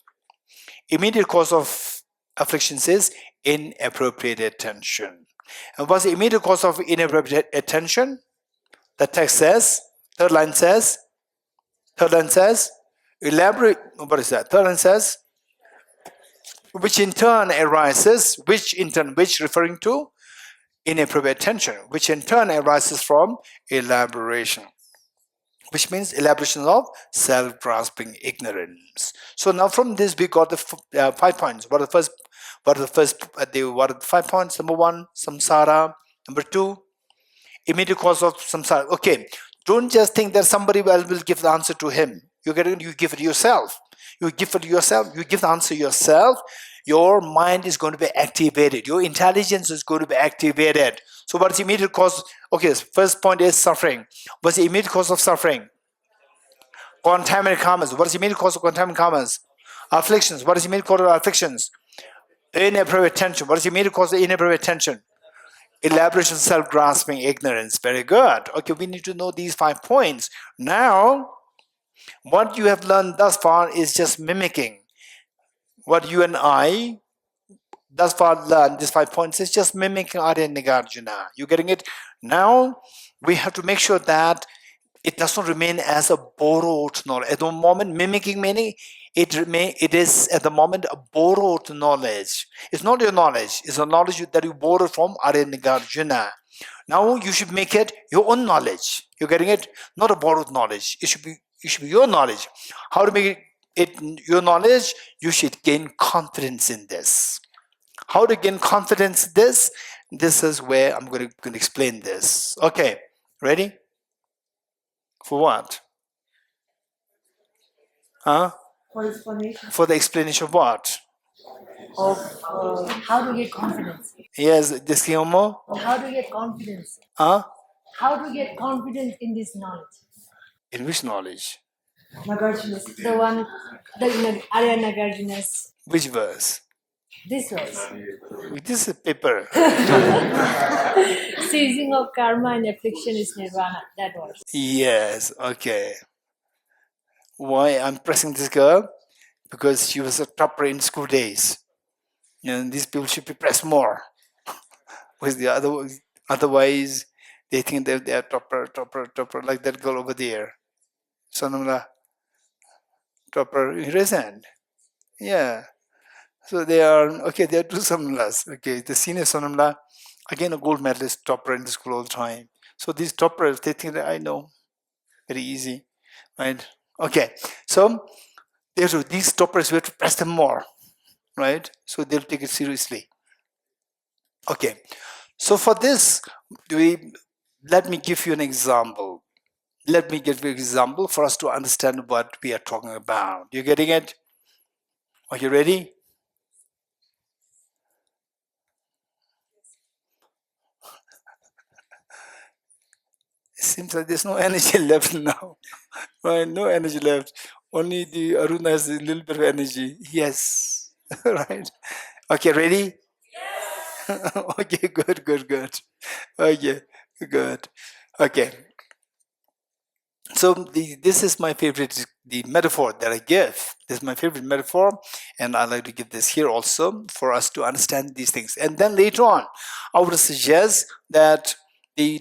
Immediate cause of afflictions is inappropriate attention. And what's the immediate cause of inappropriate attention? The text says, third line says, elaborate, what is that? Third line says, which in turn arises, which referring to inappropriate attention, which in turn arises from elaboration, which means elaboration of self-grasping ignorance. So now from this we got the 5 points. What are the 5 points? Number 1, samsara. Number 2, immediate cause of samsara. Okay, don't just think that somebody else will give the answer to him. You give it yourself. You give the answer yourself. Your mind is going to be activated. Your intelligence is going to be activated. So what is the immediate cause? Okay, first point is suffering. What's the immediate cause of suffering? Contaminated karmas. What is the immediate cause of contaminated karmas? Afflictions. What is the immediate cause of afflictions? Inappropriate attention. What is the immediate cause of inappropriate attention? Elaboration, self-grasping, ignorance. Very good. Okay, we need to know these 5 points. Now, what you have learned thus far is just mimicking. What you and I thus far learned, these 5 points, is just mimicking Arya Nagarjuna. You getting it? Now, we have to make sure that it does not remain as a borrowed knowledge. At the moment, mimicking meaning, it is at the moment a borrowed knowledge. It's not your knowledge. It's a knowledge that you borrow from Arya Nagarjuna. Now you should make it your own knowledge. You're getting it? Not a borrowed knowledge. It should be your knowledge. How to make it your knowledge? You should gain confidence in this. How to gain confidence in this? This is where I'm going to explain this. Okay, ready? For what? For explanation For the explanation of what? of How to get confidence? Yes, this more? How to get confidence? Huh? How to get confidence in this knowledge? In which knowledge? Nagarjuna's. The one, the Arya Nagarjuna's, Which verse? this was. This is paper. Ceasing of karma and affliction is nirvana. That was. Yes, okay. Why I'm pressing this girl? Because she was a topper in school days. And these people should be pressed more. With the otherwise, they think that they are topper, like that girl over there. Sonamla, topper, recent. Yeah. So they are, okay, they are two Sonamlas. Okay, the senior Sonamla, again a gold medalist, topper in the school all the time. So these toppers, they think that I know, very easy, right? Okay, so these toppers, we have to press them more, right? So they'll take it seriously. Okay, so for this, let me give you an example. Let me give you an example for us to understand what we are talking about. You getting it? Are you ready? It seems like there's no energy left now. Right? No energy left. Only the Aruna has a little bit of energy. Yes. Right? Okay, ready? Yes. Okay, good. Okay, good. Okay. So this is my favorite, the metaphor that I give. This is my favorite metaphor, and I like to give this here also for us to understand these things. And then later on, I would suggest that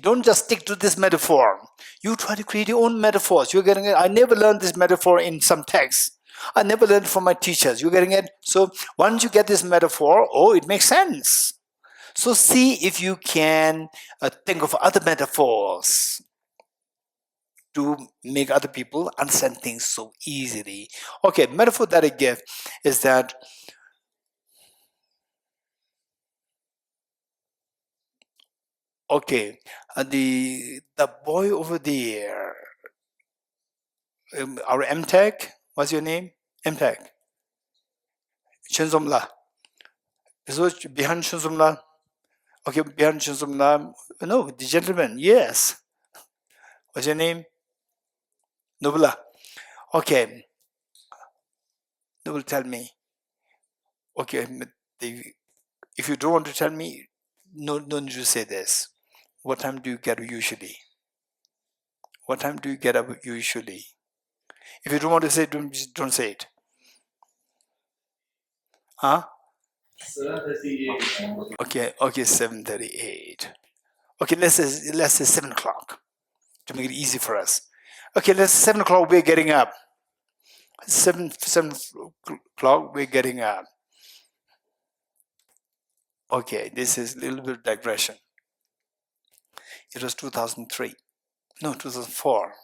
don't just stick to this metaphor. You try to create your own metaphors. You're getting it? I never learned this metaphor in some text. I never learned from my teachers. You're getting it? So once you get this metaphor, oh, it makes sense. So see if you can think of other metaphors to make other people understand things so easily. Okay, metaphor that I give is that okay, the boy over there, our MTech, what's your name? MTech. Shunzumla. So behind Shunzumla. Okay, behind Shunzumla. No, the gentleman. Yes. What's your name? Nubla. Okay. Nubla, tell me. Okay, if you don't want to tell me, no need to say this. What time do you get up usually? What time do you get up usually? If you don't want to say it, don't say it. Huh? 7:38. Okay, 7:38. Okay, let's say 7 o'clock to make it easy for us. Okay, let's 7 o'clock we're getting up. 7 o'clock we're getting up. Okay, this is a little bit of digression. It was 2003. No, 2004.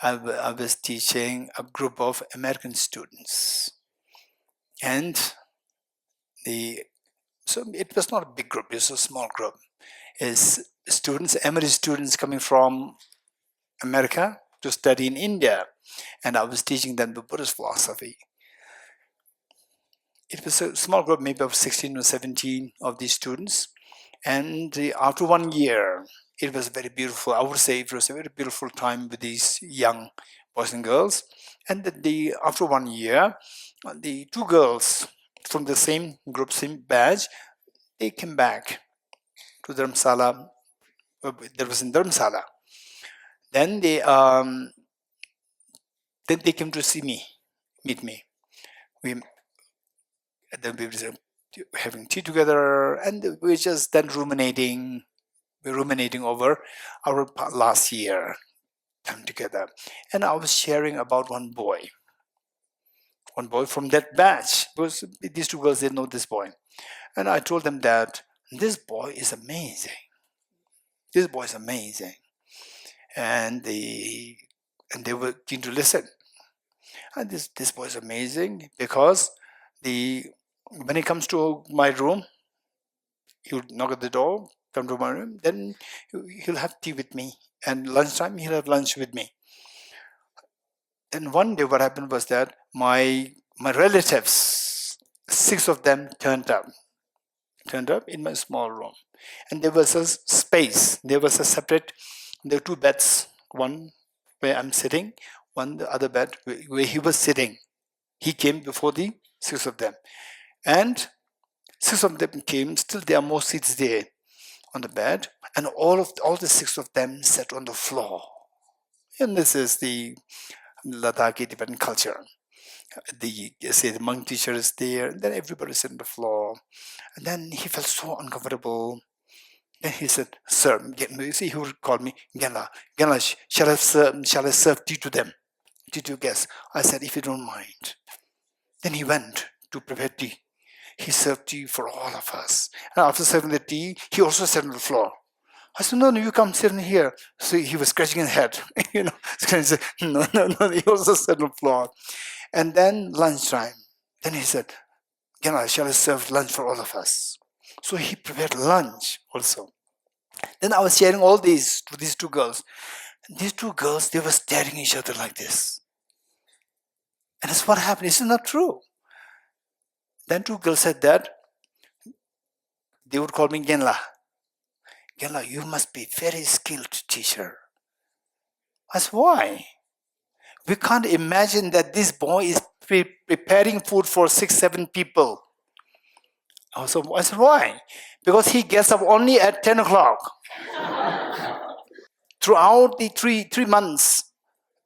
I was teaching a group of American students. And so it was not a big group, it was a small group. It's students, MRI students coming from America to study in India. And I was teaching them the Buddhist philosophy. It was a small group, maybe of 16 or 17 of these students. And after 1 year, it was very beautiful. I would say it was a very beautiful time with these young boys and girls. And after 1 year, the two girls from the same group, same batch, they came back to Dharamsala. That was in Dharamsala. Then they came to see me, meet me. Then we were having tea together, and we were just then ruminating over our last year time together. And I was sharing about one boy from that batch, because these two girls, they know this boy. And I told them that this boy is amazing. This boy is amazing. And they were keen to listen. And this boy is amazing because when he comes to my room, he would knock at the door, come to my room, then he'll have tea with me. And lunchtime, he'll have lunch with me. And one day what happened was that my relatives, 6 of them turned up in my small room. And there was a space, there were 2 beds, one where I'm sitting, one the other bed where he was sitting. He came before the 6 of them. And 6 of them came, still there are more seats there on the bed, and all the 6 of them sat on the floor. And this is the Ladakhi Tibetan culture. The monk teacher is there, and then everybody's on the floor. And then he felt so uncomfortable. Then he said, "Sir," you see, he would call me Genla. Genla, shall I serve tea to them, tea to guests? I said, "If you don't mind." Then he went to prepare tea. He served tea for all of us. And after serving the tea, he also sat on the floor. I said, no, you come sit in here. So he was scratching his head, no, he also sat on the floor. And then lunchtime. Then he said, shall I serve lunch for all of us? So he prepared lunch also. Then I was sharing all these to these two girls. And these two girls, they were staring at each other like this. And that's what happened. This is not true. Then two girls said that they would call me Genla. Genla, you must be very skilled teacher. I said, why? We can't imagine that this boy is preparing food for 6-7 people. I said, why? Because he gets up only at 10 o'clock. Throughout the three months,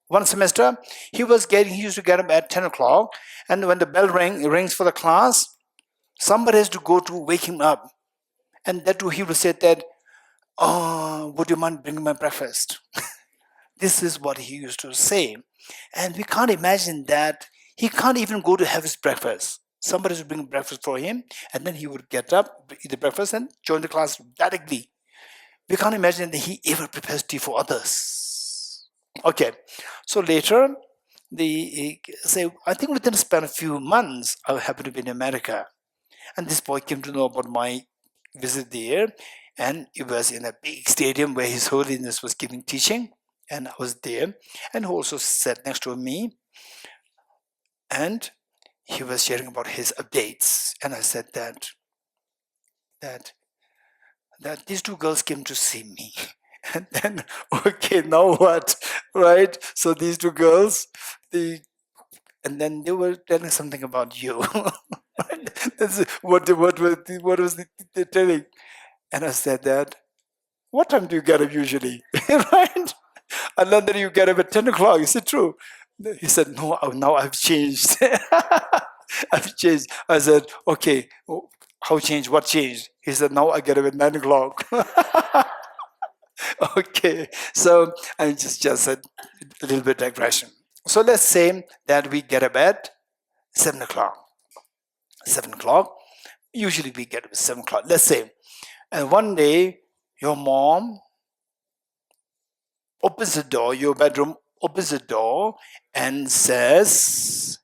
one semester, he used to get up at 10 o'clock, and when the bell rings for the class, somebody has to go to wake him up. And that too, he would say that, "Oh, would you mind bringing my breakfast?" This is what he used to say. And we can't imagine that he can't even go to have his breakfast. Somebody would bring breakfast for him, and then he would get up, eat the breakfast, and join the class directly. We can't imagine that he ever prepares tea for others. Okay, so later, I think within a span of a few months, I happened to be in America. And this boy came to know about my visit there. And it was in a big stadium where His Holiness was giving teaching. And I was there. And he also sat next to me. And he was sharing about his updates. And I said that these two girls came to see me. And then, okay, now what? Right? So these two girls, and then they were telling something about you. What was they telling? And I said that, what time do you get up usually? Right? And then you get up at 10 o'clock. Is it true? He said, no, now I've changed. I've changed. I said, okay, how changed? What changed? He said, now I get up at 9 o'clock. Okay, so I just said a little bit digression. So let's say that we get up at 7 o'clock. 7 o'clock. Usually we get up at 7 o'clock. Let's say. And one day, your mom opens the door, your bedroom opens the door and says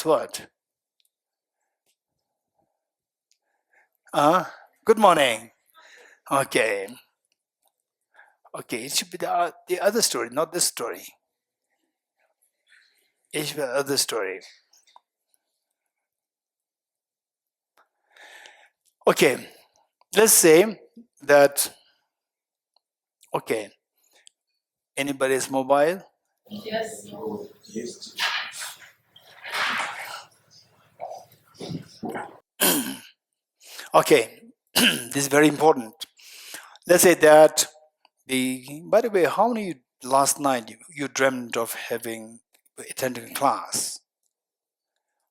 what? Good morning. Okay. Okay, it should be the other story, not this story. It should be the other story. Okay, let's say that, okay, anybody is mobile? Yes. Okay, this is very important. Let's say that by the way, how many last night you dreamt of attending class?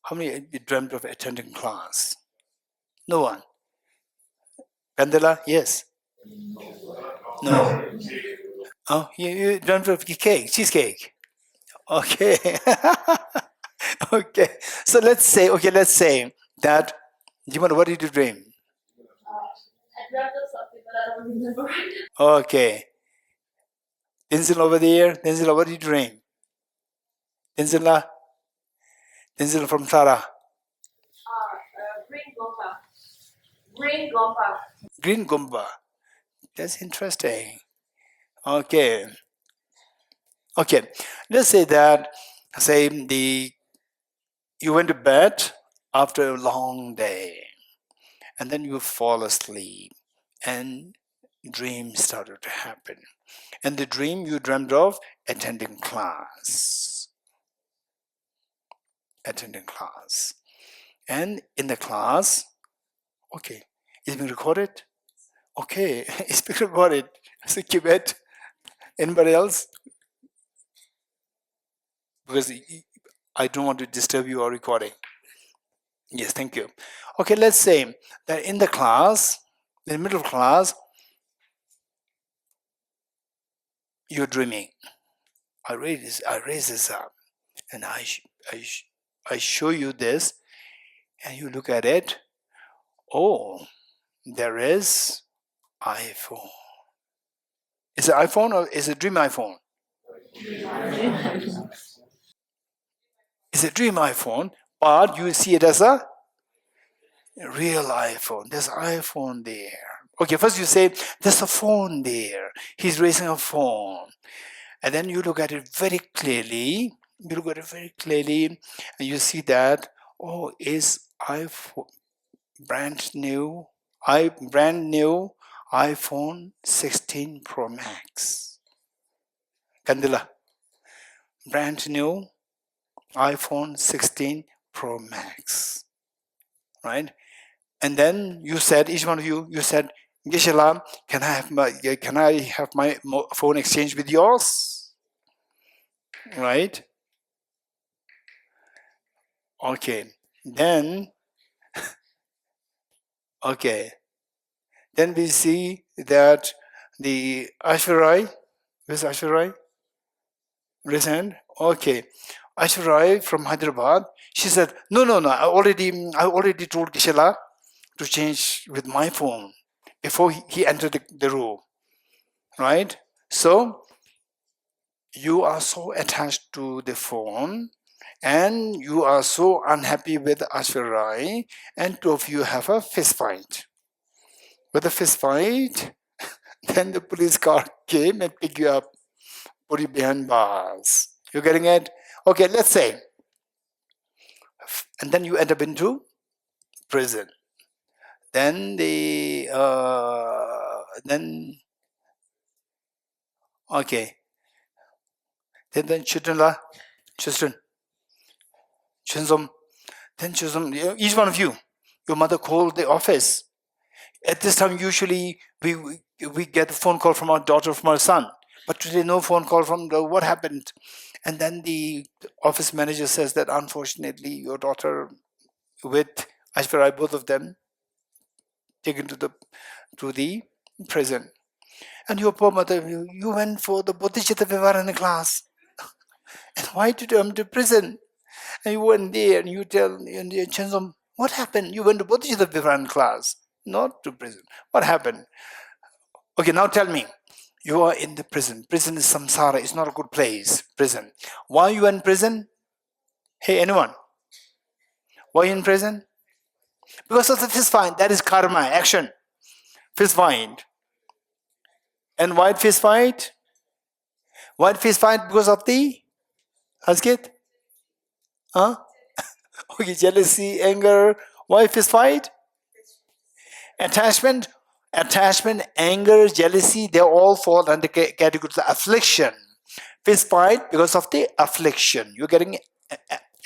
How many you dreamt of attending class? No one. Candela, yes. No. Oh, you dreamt of cheesecake. Okay. Okay. So let's say that, what did you dream? I dreamt of something, but I don't remember. Okay. Tenzin over there. Tenzin, what did you dream? Tenzin from Tara. Green gompa. Green gompa. Green gomba. That's interesting. Okay. Okay. Let's say that, you went to bed after a long day, and then you fall asleep, and dreams started to happen. And the dream you dreamt of attending class. And in the class, okay, it's being recorded? Okay, it's being recorded. So Tibet, anybody else? because I don't want to disturb your recording. Yes, thank you. Okay, let's say that in the class, in the middle of class, you're dreaming. I raise this up, and I show you this, and you look at it. Oh, there is iPhone. Is it iPhone or is it dream iPhone? It's a dream iPhone, but you see it as a real iPhone. There's iPhone there. Okay, first you say, there's a phone there. He's raising a phone. And then you look at it very clearly. You look at it very clearly, and you see that, oh, is iPhone brand new iPhone 16 Pro Max. Kandila. Brand new iPhone 16 Pro Max. Right? And then you said, each one of you said, Geshe, can I have my phone exchange with yours? Right? Okay. Then we see that the Ashwarai, where's Ashwarai? Raise hand. Okay. Ashwarai from Hyderabad, she said, no, I already told Geshe to change with my phone before he entered the room. Right? So, you are so attached to the phone and you are so unhappy with Ashwarai, and two of you have a fist fight. With a fist fight, then the police car came and picked you up, put you behind bars. You getting it? Okay, let's say. And then you end up into prison. Then okay. Then children, each one of you, your mother called the office. At this time, usually we get a phone call from our daughter, from our son. But today, no phone call from what happened. And then the office manager says that unfortunately, your daughter with Ashwarai, both of them, taken to the prison. And your poor mother, you went for the Bodhicittavivaraṇa class. And why did you come to prison? And you went there and you tell Chensom, what happened? You went to Bodhicittavivaraṇa class, not to prison. What happened? Okay, now tell me. You are in the prison. Prison is samsara. It's not a good place. Prison. Why are you in prison? Hey, anyone? Why are you in prison? Because of the fist fight. That is karma, action. Fist fight. And why fist fight? Why fist fight? Because of the Askit? Huh? Okay, jealousy, anger. Why fist fight? Attachment, anger, jealousy, they all fall under category of affliction. Fist fight because of the affliction. You're getting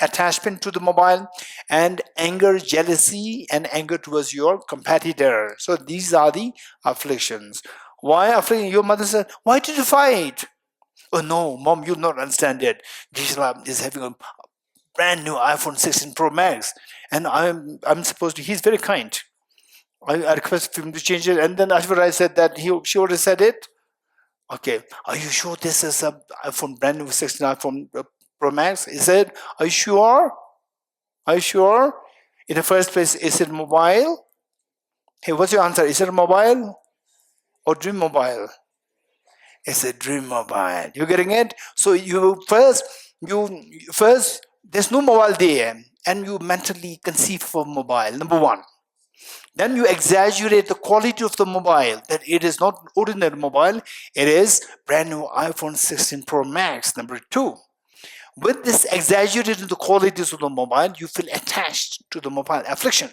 attachment to the mobile, and anger, jealousy, and anger towards your competitor. So these are the afflictions. Why affliction? Your mother said, why did you fight? Oh no, mom, you'll not understand it. Geshe is having a brand new iPhone 16 Pro Max, and I'm supposed to. He's very kind. I requested him to change it, and then Ashwarai said that she already said it. Okay, are you sure this is a iPhone brand new 16 iPhone Pro Max? He said, are you sure? Are you sure? In the first place, is it mobile? Hey, what's your answer? Is it mobile or dream mobile? It's a dream mobile. You getting it? So you first, there's no mobile there, and you mentally conceive of mobile. Number one. Then you exaggerate the quality of the mobile, that it is not ordinary mobile, it is brand new iPhone 16 Pro Max. Number two, with this exaggerating the qualities of the mobile, you feel attached to the mobile. Affliction.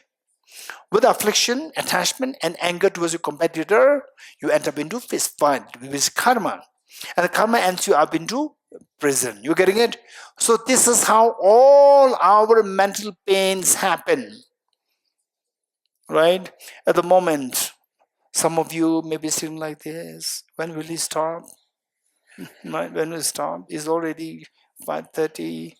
With affliction, attachment, and anger towards your competitor, you end up into fist fight, which is karma. And the karma ends you up into prison. You getting it? So this is how all our mental pains happen. Right? At the moment, some of you may be sitting like this. When will he stop? When will he stop? It's already 5:30.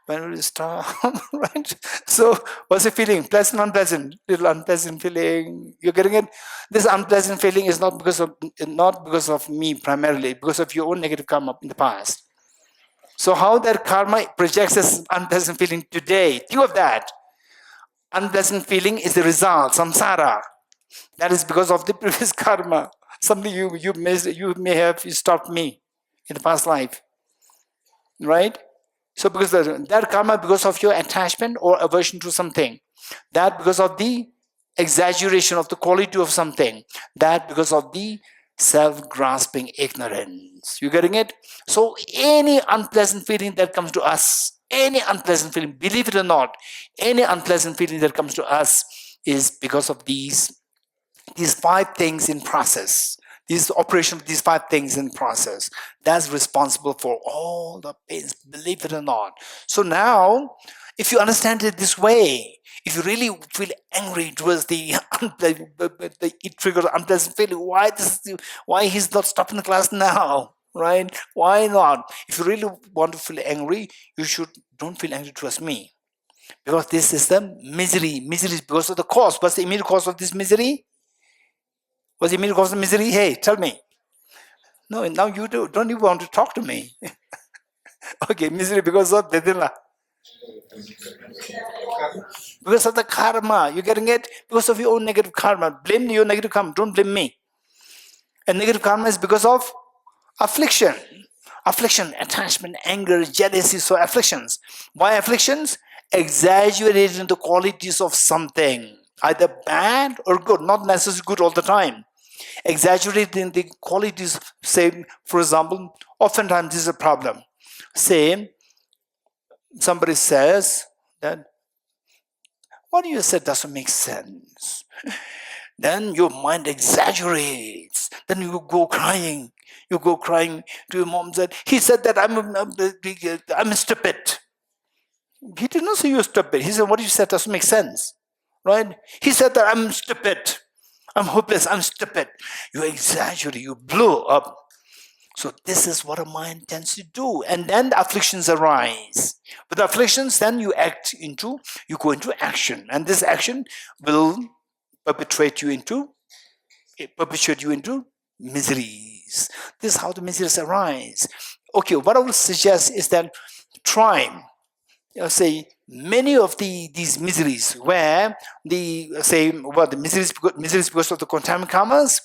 When will it start? Right? So, what's the feeling? Pleasant, unpleasant? Little unpleasant feeling. You're getting it? This unpleasant feeling is not because of me primarily, because of your own negative karma in the past. So, how that karma projects this unpleasant feeling today? Think of that. Unpleasant feeling is the result, samsara. That is because of the previous karma. Something you may have stopped me in the past life, right? So because that karma because of your attachment or aversion to something, that because of the exaggeration of the quality of something, that because of the self-grasping ignorance. You getting it? So any unpleasant feeling that comes to us, any unpleasant feeling, believe it or not, any unpleasant feeling that comes to us is because of these 5 things in process. These operation of these 5 things in process, that's responsible for all the pains, believe it or not. So now, if you understand it this way, if you really feel angry towards the it triggers unpleasant feeling, why he's not stopping the class now, right? Why not? If you really want to feel angry, don't feel angry towards me, because this is the misery. Misery is because of the cause. What's the immediate cause of this misery? What's the immediate cause of misery? Hey, tell me. No, now you don't even want to talk to me. Okay, misery because of Dedila. Because of the karma. You're getting it? Because of your own negative karma. Blame your negative karma. Don't blame me. And negative karma is because of affliction. Affliction, attachment, anger, jealousy. So afflictions. Why afflictions? Exaggerating the qualities of something. Either bad or good. Not necessarily good all the time. Exaggerating the qualities, say, for example, oftentimes this is a problem. Say, somebody says that what you said doesn't make sense. Then your mind exaggerates. Then you go crying. You go crying to your mom. That he said that I'm stupid. He did not say you're stupid. He said what you said doesn't make sense, right? He said that I'm stupid. I'm hopeless, I'm stupid. You exaggerate, you blow up. So this is what a mind tends to do. And then the afflictions arise. With the afflictions, then you go into action. And this action will perpetuate you into miseries. This is how the miseries arise. Okay, what I will suggest is that try, say, many of these miseries where the miseries because of the contaminant karmas,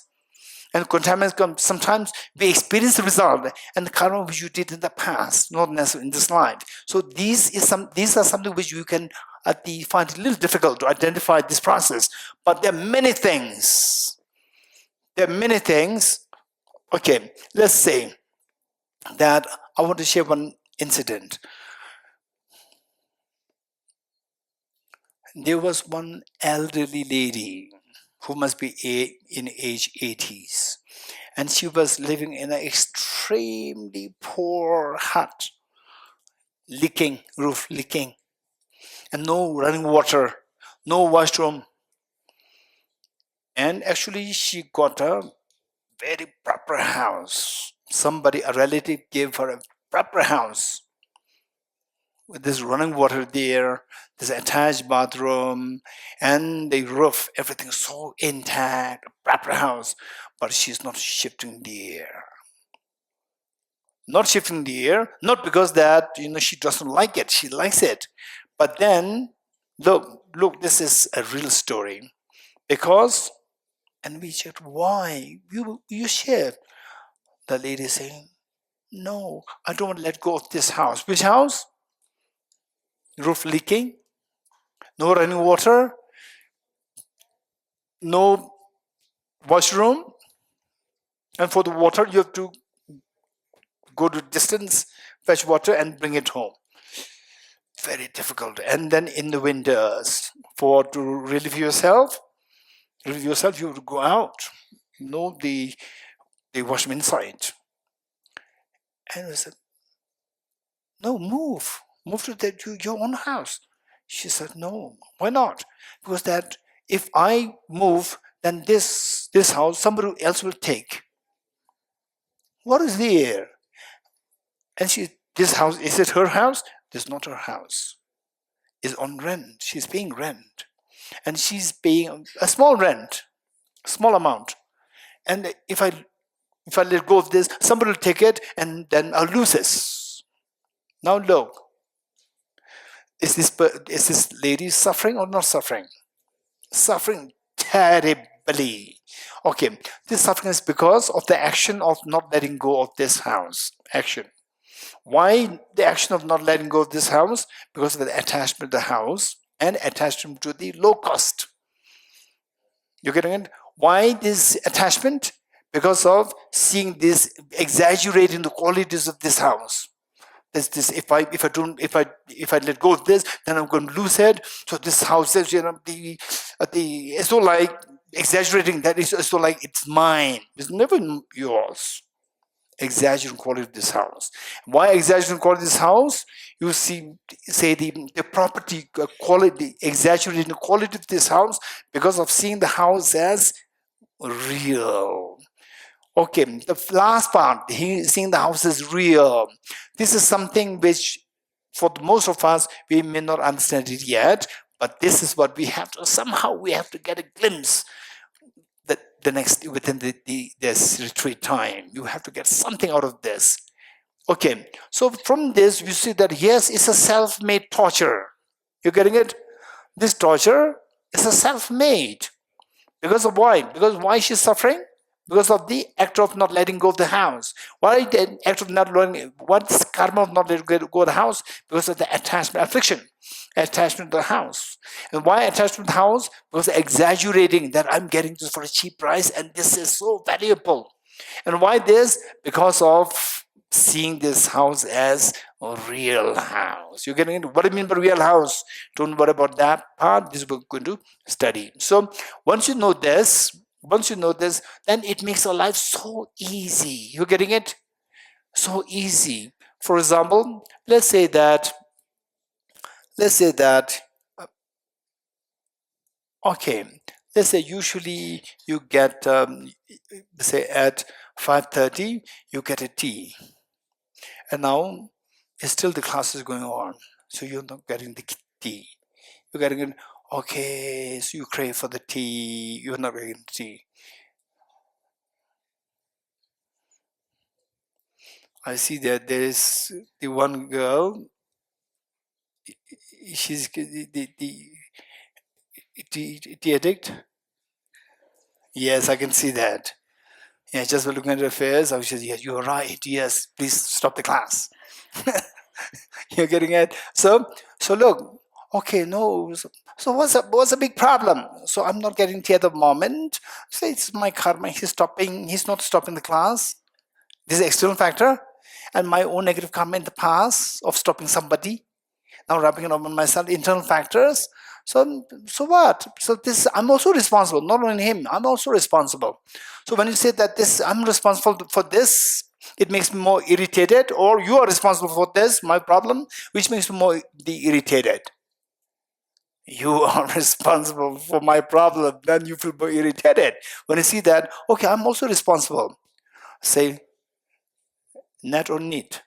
and contaminants come sometimes we experience the result and the karma which you did in the past, not necessarily in this life. So these are something which you can find it a little difficult to identify this process. But there are many things. Okay, let's say that I want to share one incident. There was one elderly lady who must be in age 80s, and she was living in an extremely poor hut, roof leaking, and no running water, no washroom. And actually she got a very proper house. A relative gave her a proper house with this running water there, this attached bathroom, and the roof, everything so intact, a proper house. But she's not shifting there. Not shifting there, not because that she doesn't like it, she likes it. But then, look, this is a real story. Because, and we said, why? You shift. The lady saying, no, I don't want to let go of this house. Which house? Roof leaking, no running water, no washroom, and for the water you have to go to distance, fetch water and bring it home. Very difficult. And then in the winters, to relieve yourself, you have to go out. The washroom inside. And I said, no, move to your own house. She said, no, why not? Because that if I move, then this house somebody else will take. What is there? And she This house, is it her house? This is not her house. It's on rent. She's paying rent. And she's paying a small rent, small amount. And if I let go of this, somebody will take it and then I'll lose this. Now look, is this lady suffering or not suffering? Suffering terribly. Okay, this suffering is because of the action of not letting go of this house. Action. Why the action of not letting go of this house? Because of the attachment to the house and attachment to the low cost. You getting it? Why this attachment? Because of seeing this, exaggerating the qualities of this house. If I let go of this, then I'm going to lose it. So this house is, it's so like exaggerating that it's so like it's mine. It's never yours. Exaggerating quality of this house. Why exaggerating quality of this house? You see, say the property quality, exaggerating the quality of this house because of seeing the house as real. Okay, the last part, seeing the house as real. This is something which, for most of us, we may not understand it yet, but this is what we have to, somehow we have to get a glimpse that within this retreat time. You have to get something out of this. Okay, so from this, you see that yes, it's a self-made torture. You're getting it? This torture is a self-made. Because of why? Because why she's suffering? Because of the act of not letting go of the house. Why the act of not letting, what's karma of not letting go of the house? Because of the attachment, affliction, attachment to the house. And why attachment to the house? Because exaggerating that I'm getting this for a cheap price and this is so valuable. And why this? Because of seeing this house as a real house. You're getting into what do you mean by real house? Don't worry about that part. This we're going to study. So once you know this, then it makes our life so easy. You're getting it? So easy. For example, let's say that, okay, let's say usually you get, say at 5:30, you get a tea. And now, still the class is going on. So you're not getting the tea. You're getting it, okay, so you crave for the tea, you're not getting the tea. I see that there is the one girl, she's the tea addict. Yes, I can see that. Yeah, just by looking at her face, I was just, yes, you're right, yes, please stop the class. You're getting it? So look, okay, no, so what's the big problem? So I'm not getting tea at the moment. So it's my karma, he's not stopping the class. This is an external factor. And my own negative karma in the past of stopping somebody, now rubbing it on myself, internal factors. So what? So this, I'm also responsible, not only him, I'm also responsible. So when you say that this, I'm responsible for this, it makes me more irritated, or you are responsible for this, my problem, which makes me more irritated. You are responsible for my problem, then you feel more irritated. When you see that, okay, I'm also responsible. Say, net or neat?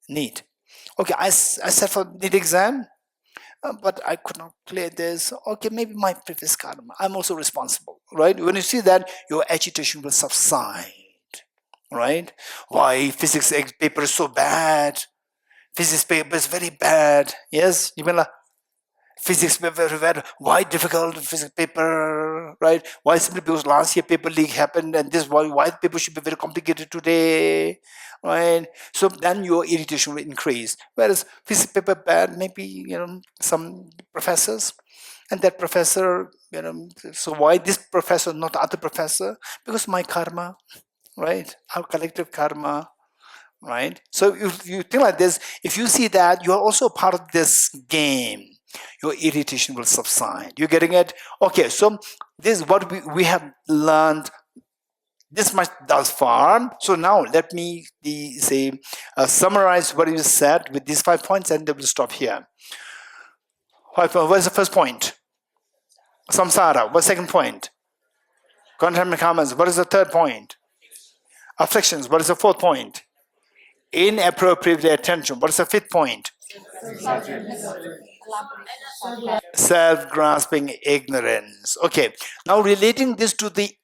Neat. Okay, I sat for NEET exam, but I could not clear this. Okay, maybe my previous karma. I'm also responsible, right? When you see that, your agitation will subside, right? Why physics paper is so bad? Physics paper is very bad. Yes, you mean physics paper very bad. Why difficult physics paper, right? Why simply because last year paper leak happened, and this why paper should be very complicated today, right? So then your irritation will increase. Whereas physics paper bad, maybe some professors, and that professor, so why this professor, not the other professor? Because my karma, right? Our collective karma. Right? So if you think like this, if you see that, you are also part of this game, your irritation will subside. You're getting it? Okay, so this is what we have learned this much thus far. So now let me summarize what you said with these 5 points, and then we'll stop here. What is the first point? Samsara. What's the second point? Contaminant karmas. What is the third point? Afflictions. What is the fourth point? Inappropriate attention. What is the fifth point? Self-grasping ignorance. Okay, now relating this to the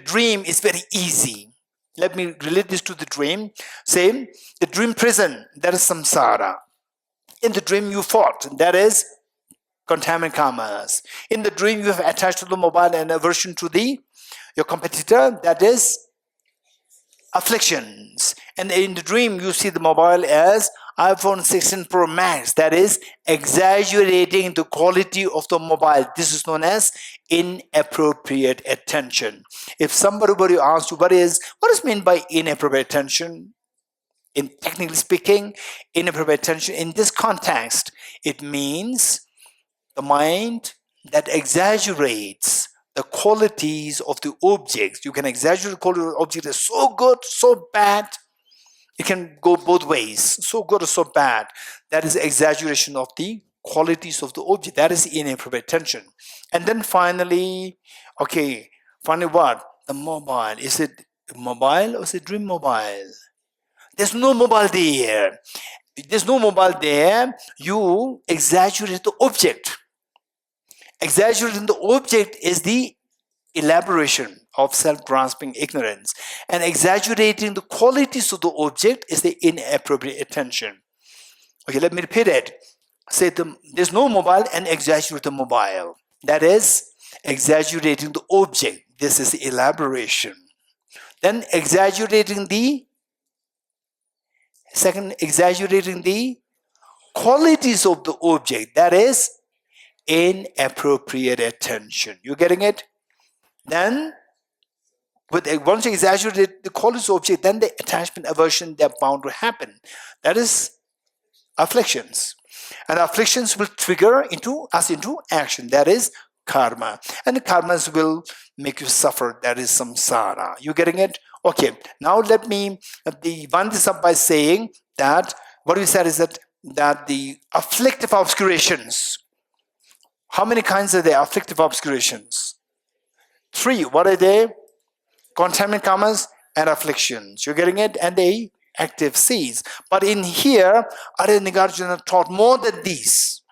dream is very easy. Let me relate this to the dream. Say, the dream prison, that is samsara. In the dream you fought, that is contaminant karmas. In the dream you have attached to the mobile and aversion to your competitor, that is afflictions. And in the dream you see the mobile as iPhone 16 Pro Max, that is exaggerating the quality of the mobile. This is known as inappropriate attention. If somebody asks you what is meant by inappropriate attention, in technically speaking, inappropriate attention in this context, it means the mind that exaggerates the qualities of the objects. You can exaggerate the quality of the object is so good, so bad. It can go both ways, so good or so bad. That is exaggeration of the qualities of the object. That is inappropriate attention. And then finally what? The mobile. Is it mobile or is it dream mobile? There's no mobile there. There's no mobile there. You exaggerate the object. Exaggerating the object is the elaboration of self-grasping ignorance, and exaggerating the qualities of the object is the inappropriate attention. Okay, let me repeat it. Say there's no mobile and exaggerate the mobile. That is exaggerating the object. This is the elaboration. Then exaggerating the qualities of the object. That is inappropriate attention. You getting it? Then once you exaggerate the qualities of object, then the attachment, aversion, they're bound to happen. That is afflictions. And afflictions will trigger us into action. That is karma. And the karmas will make you suffer. That is samsara. You getting it? Okay. Now let me wind this up by saying that what we said is that the afflictive obscurations. How many kinds are there? Afflictive obscurations. 3. What are they? Contaminant karmas and afflictions. You're getting it? And the active seeds. But in here, Arya Nagarjuna taught more than these.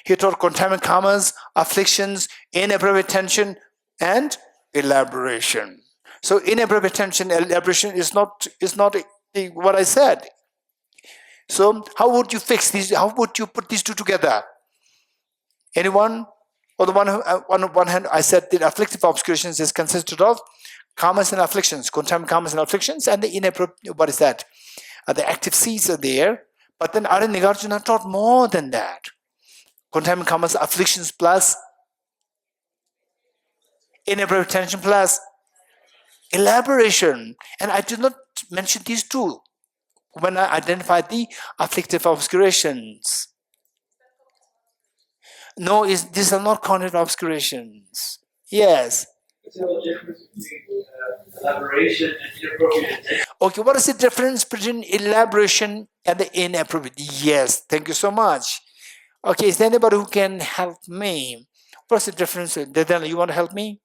He taught contaminant karmas, afflictions, inappropriate attention, and elaboration. So inappropriate attention, elaboration is not what I said. So how would you fix these? How would you put these two together? Anyone? Or the one on one hand, I said the afflictive obscurations is consisted of karmas and afflictions, contaminant karmas and afflictions, and the inappropriate, what is that? The active seeds are there. But then Arya Nagarjuna taught more than that. Contaminant karmas, afflictions plus inappropriate attention plus elaboration. And I did not mention these two when I identified the afflictive obscurations. No, these are not cognitive obscurations. Yes. Is there a difference between elaboration and inappropriate attention? Okay, what is the difference between elaboration and the inappropriate? Yes, thank you so much. Okay, is there anybody who can help me? What's the difference? Dedana, you want to help me?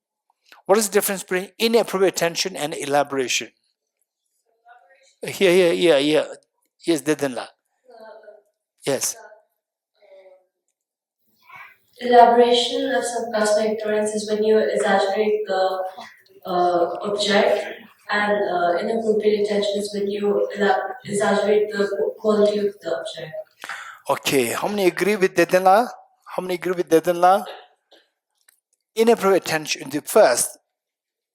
What is the difference between inappropriate attention and elaboration? Here. Yes, Dedana. Yes. Elaboration of subconscious ignorance is when you exaggerate the object, and inappropriate attention is when you exaggerate the quality of the object. Okay, how many agree with Dedana? Inappropriate attention, the first,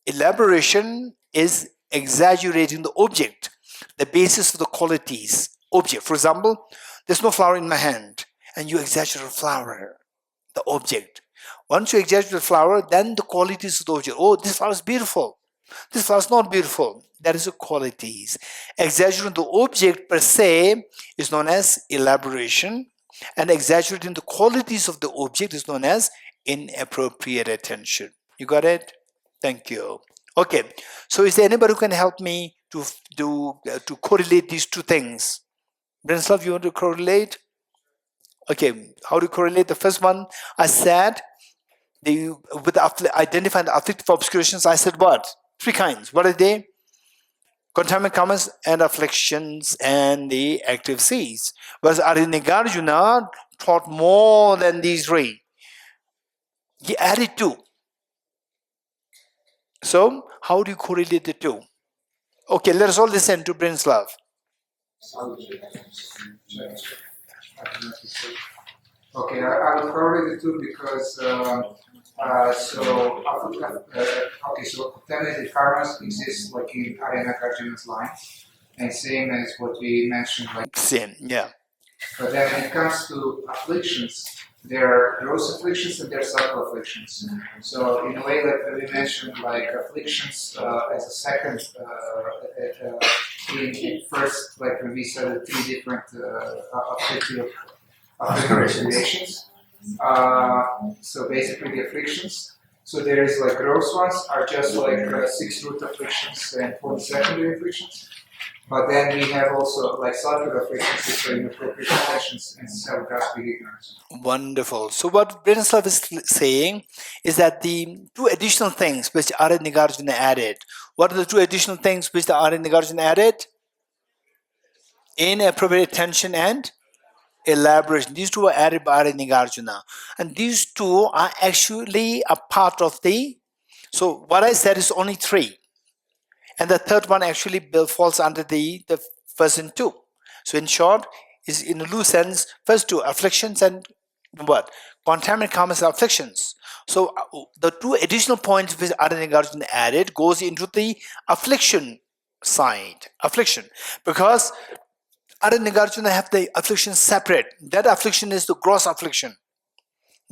elaboration is exaggerating the object, the basis of the qualities, object. For example, there's no flower in my hand, and you exaggerate the flower, the object. Once you exaggerate the flower, then the qualities of the object. Oh, this flower is beautiful. This flower is not beautiful. That is the qualities. Exaggerating the object per se is known as elaboration, and exaggerating the qualities of the object is known as inappropriate attention. You got it? Thank you. Okay. So is there anybody who can help me to correlate these two things? Branislav, you want to correlate? Okay. How to correlate? The first one, I said, with identifying the afflictive obscurations, I said what? 3 kinds. What are they? contaminant karmas and afflictions and the active seeds. Whereas Nagarjuna taught more than these three. He added two. So, how do you correlate the two? Okay, let us all listen to Prince Love. Okay, I will correlate the two because so contaminated karmas exist like in Arya Nagarjuna's line, and same as what we mentioned. Like, Same, yeah. but then when it comes to afflictions, there are gross afflictions and there are subtle afflictions. So in a way that we mentioned like afflictions as a second, in first, like when we said the three different afflictive situations. So basically the afflictions. So there is like gross ones are just like 6 root afflictions and 4 secondary afflictions. But then we have also like subtle afflictions which are inappropriate afflictions and self-grasping ignorance. Wonderful. So what Branislav is saying is that the two additional things which Arya Nagarjuna added. What are the two additional things which the Arya Nagarjuna added? Inappropriate attention and elaboration. These two are added by Arya Nagarjuna. And these two are actually a part of the... So what I said is only 3. And the third one actually falls under the first and 2. So in short, is in a loose sense, first 2 afflictions and what? Contaminant karmas are afflictions. So the 2 additional points which Arya Nagarjuna added goes into the affliction side. Affliction. Because Arya Nagarjuna have the affliction separate. That affliction is the gross affliction.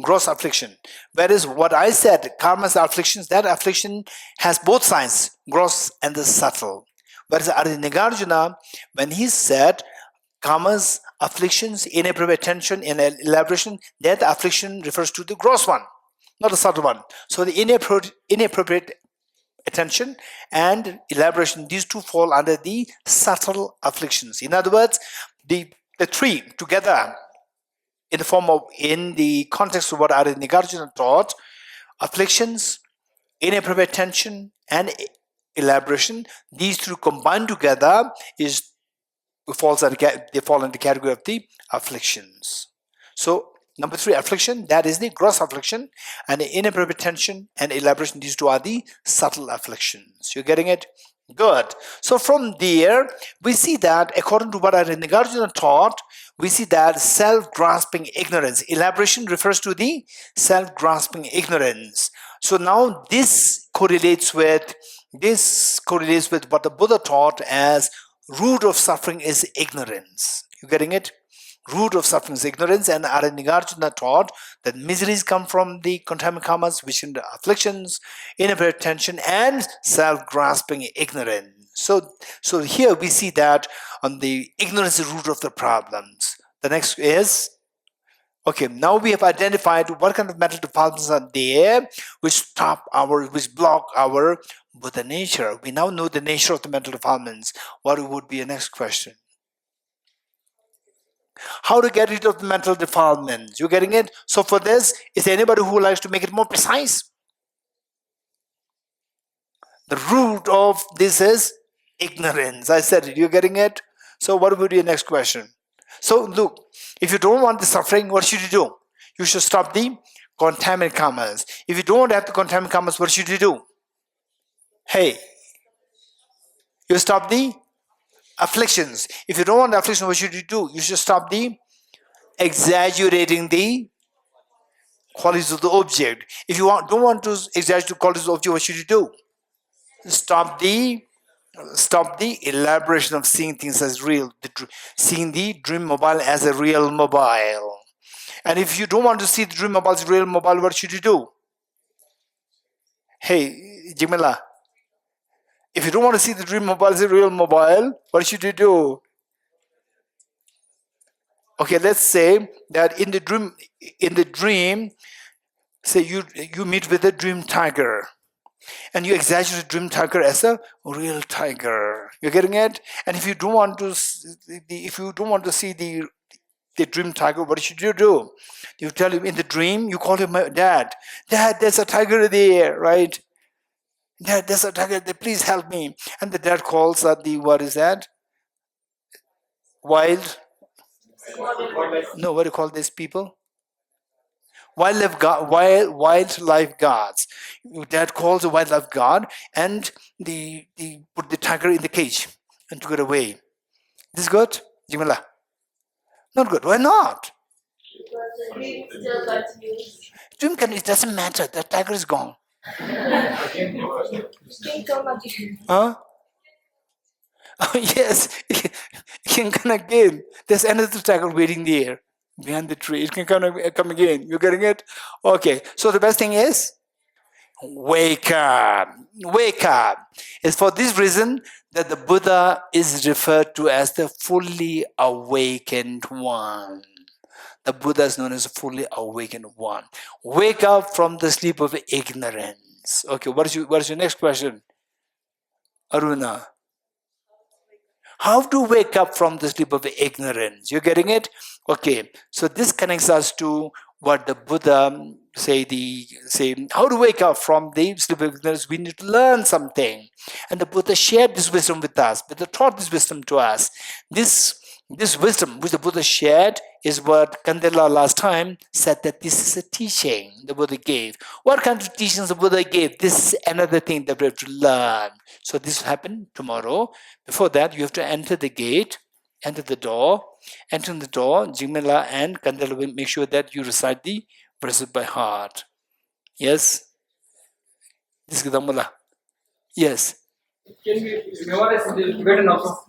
Gross affliction. Whereas what I said, karmas are afflictions, that affliction has both sides, gross and the subtle. Whereas Arya Nagarjuna, when he said karmas, afflictions, inappropriate attention, and elaboration, that affliction refers to the gross one, not the subtle one. So the inappropriate attention and elaboration, these two fall under the subtle afflictions. In other words, the 3 together in the context of what Arya Nagarjuna taught, afflictions, inappropriate attention, and elaboration, these 3 combined together they fall in the category of the afflictions. So number 3, affliction, that is the gross affliction, and the inappropriate attention and elaboration, these 2 are the subtle afflictions. You're getting it? Good. So from there, we see that according to what Arya Nagarjuna taught, we see that self-grasping ignorance. Elaboration refers to the self-grasping ignorance. So now this correlates with what the Buddha taught as root of suffering is ignorance. You getting it? Root of suffering is ignorance, and Arya Nagarjuna taught that miseries come from the contaminant karmas, which are the afflictions, inappropriate attention, and self-grasping ignorance. So here we see that on the ignorance is the root of the problems. The next is, okay, now we have identified what kind of mental defilements are there which block our Buddha nature. We now know the nature of the mental defilements. What would be the next question? How to get rid of the mental defilements? You getting it? So for this, is there anybody who likes to make it more precise? The root of this is ignorance. I said it. You're getting it? So what would be your next question? So look, if you don't want the suffering, what should you do? You should stop the contaminant karmas. If you don't want to have the contaminant karmas, what should you do? Hey, you stop the afflictions. If you don't want the affliction, what should you do? You should stop the exaggerating the qualities of the object. If you don't want to exaggerate the qualities of the object, what should you do? Stop the elaboration of seeing things as real, seeing the dream mobile as a real mobile. And if you don't want to see the dream mobile as a real mobile, what should you do? Hey, Jimila, if you don't want to see the dream mobile as a real mobile, what should you do? Okay, let's say that in the dream, say you meet with a dream tiger, and you exaggerate dream tiger as a real tiger. You're getting it? And if you don't want to see the dream tiger, what should you do? You tell him in the dream, you call him dad. Dad, there's a tiger there, right? Dad, there's a tiger, please help me. And the dad calls the, what is that? Wild, no, what do you call these people? Wildlife guards. Dad calls a wildlife guard and they put the tiger in the cage and took it away. This is good, Jimala? Not good. Why not? Because the dream still continues. Dream can, it doesn't matter. The tiger is gone. King come again. Huh? Oh, yes, it can come again. There's another tiger waiting there behind the tree. It can come again. You're getting it? Okay. So the best thing is wake up. Wake up. It's for this reason that the Buddha is referred to as the fully awakened one. The Buddha is known as the fully awakened one. Wake up from the sleep of ignorance. Okay, what is your next question? Aruna. How to wake up from the sleep of ignorance? You're getting it? Okay, so this connects us to what the Buddha say how to wake up from the sleep of ignorance. We need to learn something. And the Buddha shared this wisdom with us. Buddha taught this wisdom to us. This wisdom which the Buddha shared is what Kandela last time said, that this is a teaching the Buddha gave. What kind of teachings the Buddha gave? This is another thing that we have to learn. So this will happen tomorrow. Before that, you have to enter the gate, enter the door. Entering the door, Jimela and Kandela will make sure that you recite the verses by heart. Yes? This is Gadamula. Yes. Can we memorize the Tibetan also?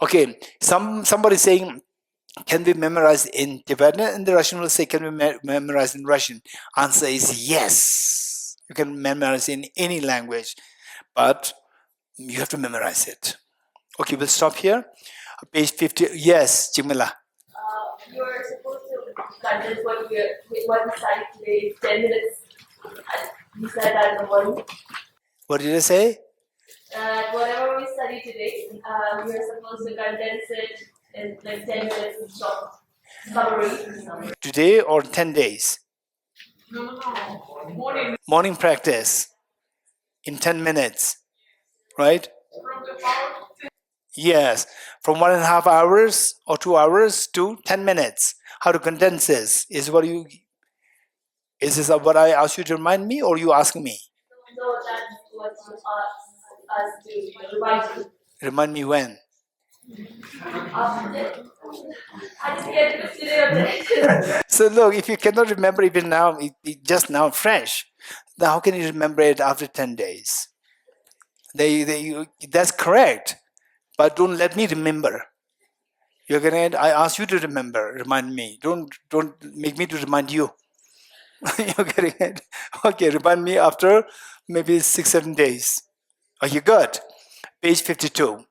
Okay, somebody saying, can we memorize in Tibetan? And the Russian will say, can we memorize in Russian? Answer is yes. You can memorize in any language, but you have to memorize it. Okay, we'll stop here. Page 50. Yes, Jimila. You are supposed to condense what we studied today in 10 minutes. You said that in the morning. What did I say? Whatever we study today, we are supposed to condense it in like 10 minutes short summary. Today or 10 days? Morning practice in 10 minutes, right? Yes, from 1.5 hours or 2 hours to 10 minutes. How to condense this? Is this what I asked you to remind me, or you asking me? No, that's what you asked us to remind you. Remind me when? I just get it today. So look, if you cannot remember even now, just now fresh, then how can you remember it after 10 days? That's correct, but don't let me remember. You're gonna. I ask you to remember, remind me. Don't make me to remind you. You're getting it? Okay, remind me after maybe 6-7 days. Are you good? Page 52.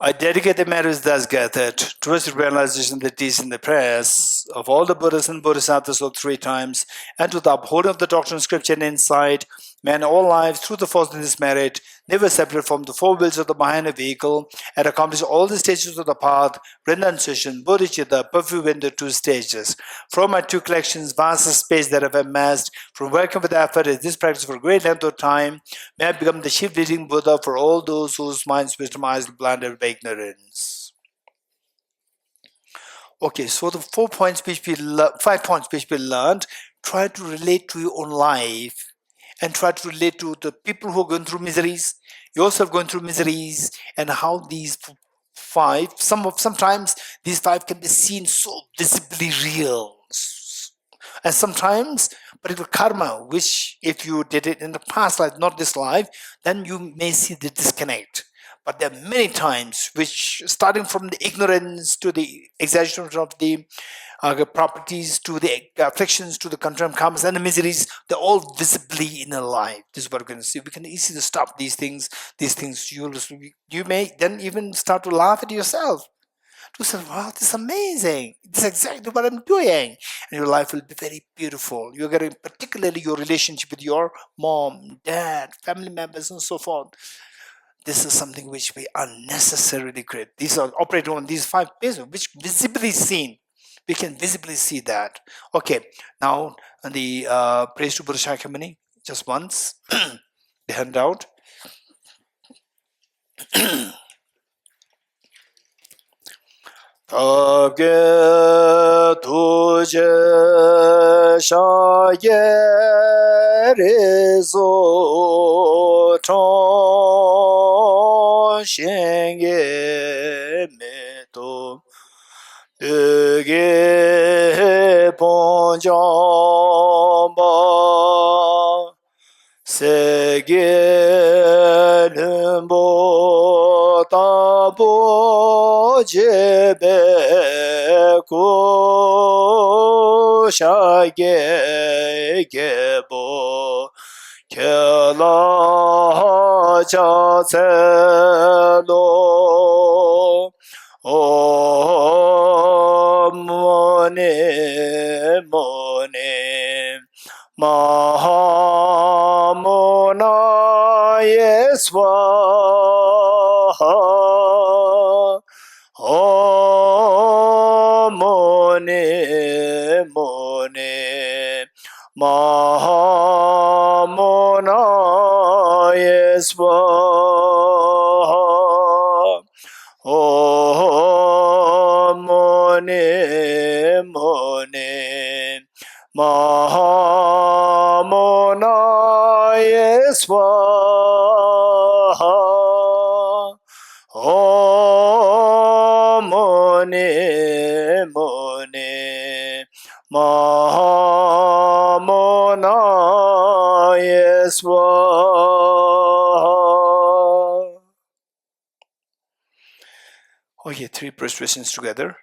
I dedicate the matters thus gathered towards the realization of the teachings and the prayers of all the Buddhas and Bodhisattvas of 3 times, and to the upholding of the doctrine, scripture, and insight. May in all lives, through the force of this merit, never separate from the 4 wheels of the Mahayana vehicle, and accomplish all the stages of the path, renunciation, bodhicitta, perfect in the 2 stages. From my 2 collections, vast space that I've amassed, from working with effort in this practice for a great length of time, may I become the chief leading Buddha for all those whose minds, wisdom, eyes blinded by ignorance. Okay, so the 5 points which we learned, try to relate to your own life and try to relate to the people who are going through miseries, yourself going through miseries, and how these 5, sometimes these 5 can be seen so visibly real. And sometimes particular karma, which if you did it in the past life, not this life, then you may see the disconnect. But there are many times which, starting from the ignorance to the exaggeration of the properties, to the afflictions, to the contempt, karmas, and the miseries, they're all visibly in our life. This is what we're going to see. We can easily stop these things. You may then even start to laugh at yourself. To say, wow, this is amazing. This is exactly what I'm doing. And your life will be very beautiful. You're getting, particularly your relationship with your mom, dad, family members, and so forth. This is something which we unnecessarily create. These are operating on these 5 bases, which visibly seen. We can visibly see that. Okay, now the praise to Buddha Shakyamuni, just once, the hand out. Tabge tuje shaye rezo chon shenge meto Ege ponjamba Sege lumbo tabo jebe ko shage gebo kela cha lo Mone Mahamona Yeswaha Mone Mahamona Yeswaha Mone Mahamona Yeswaha Mone Mahamona Yeswaha. Okay, 3 prostrations together.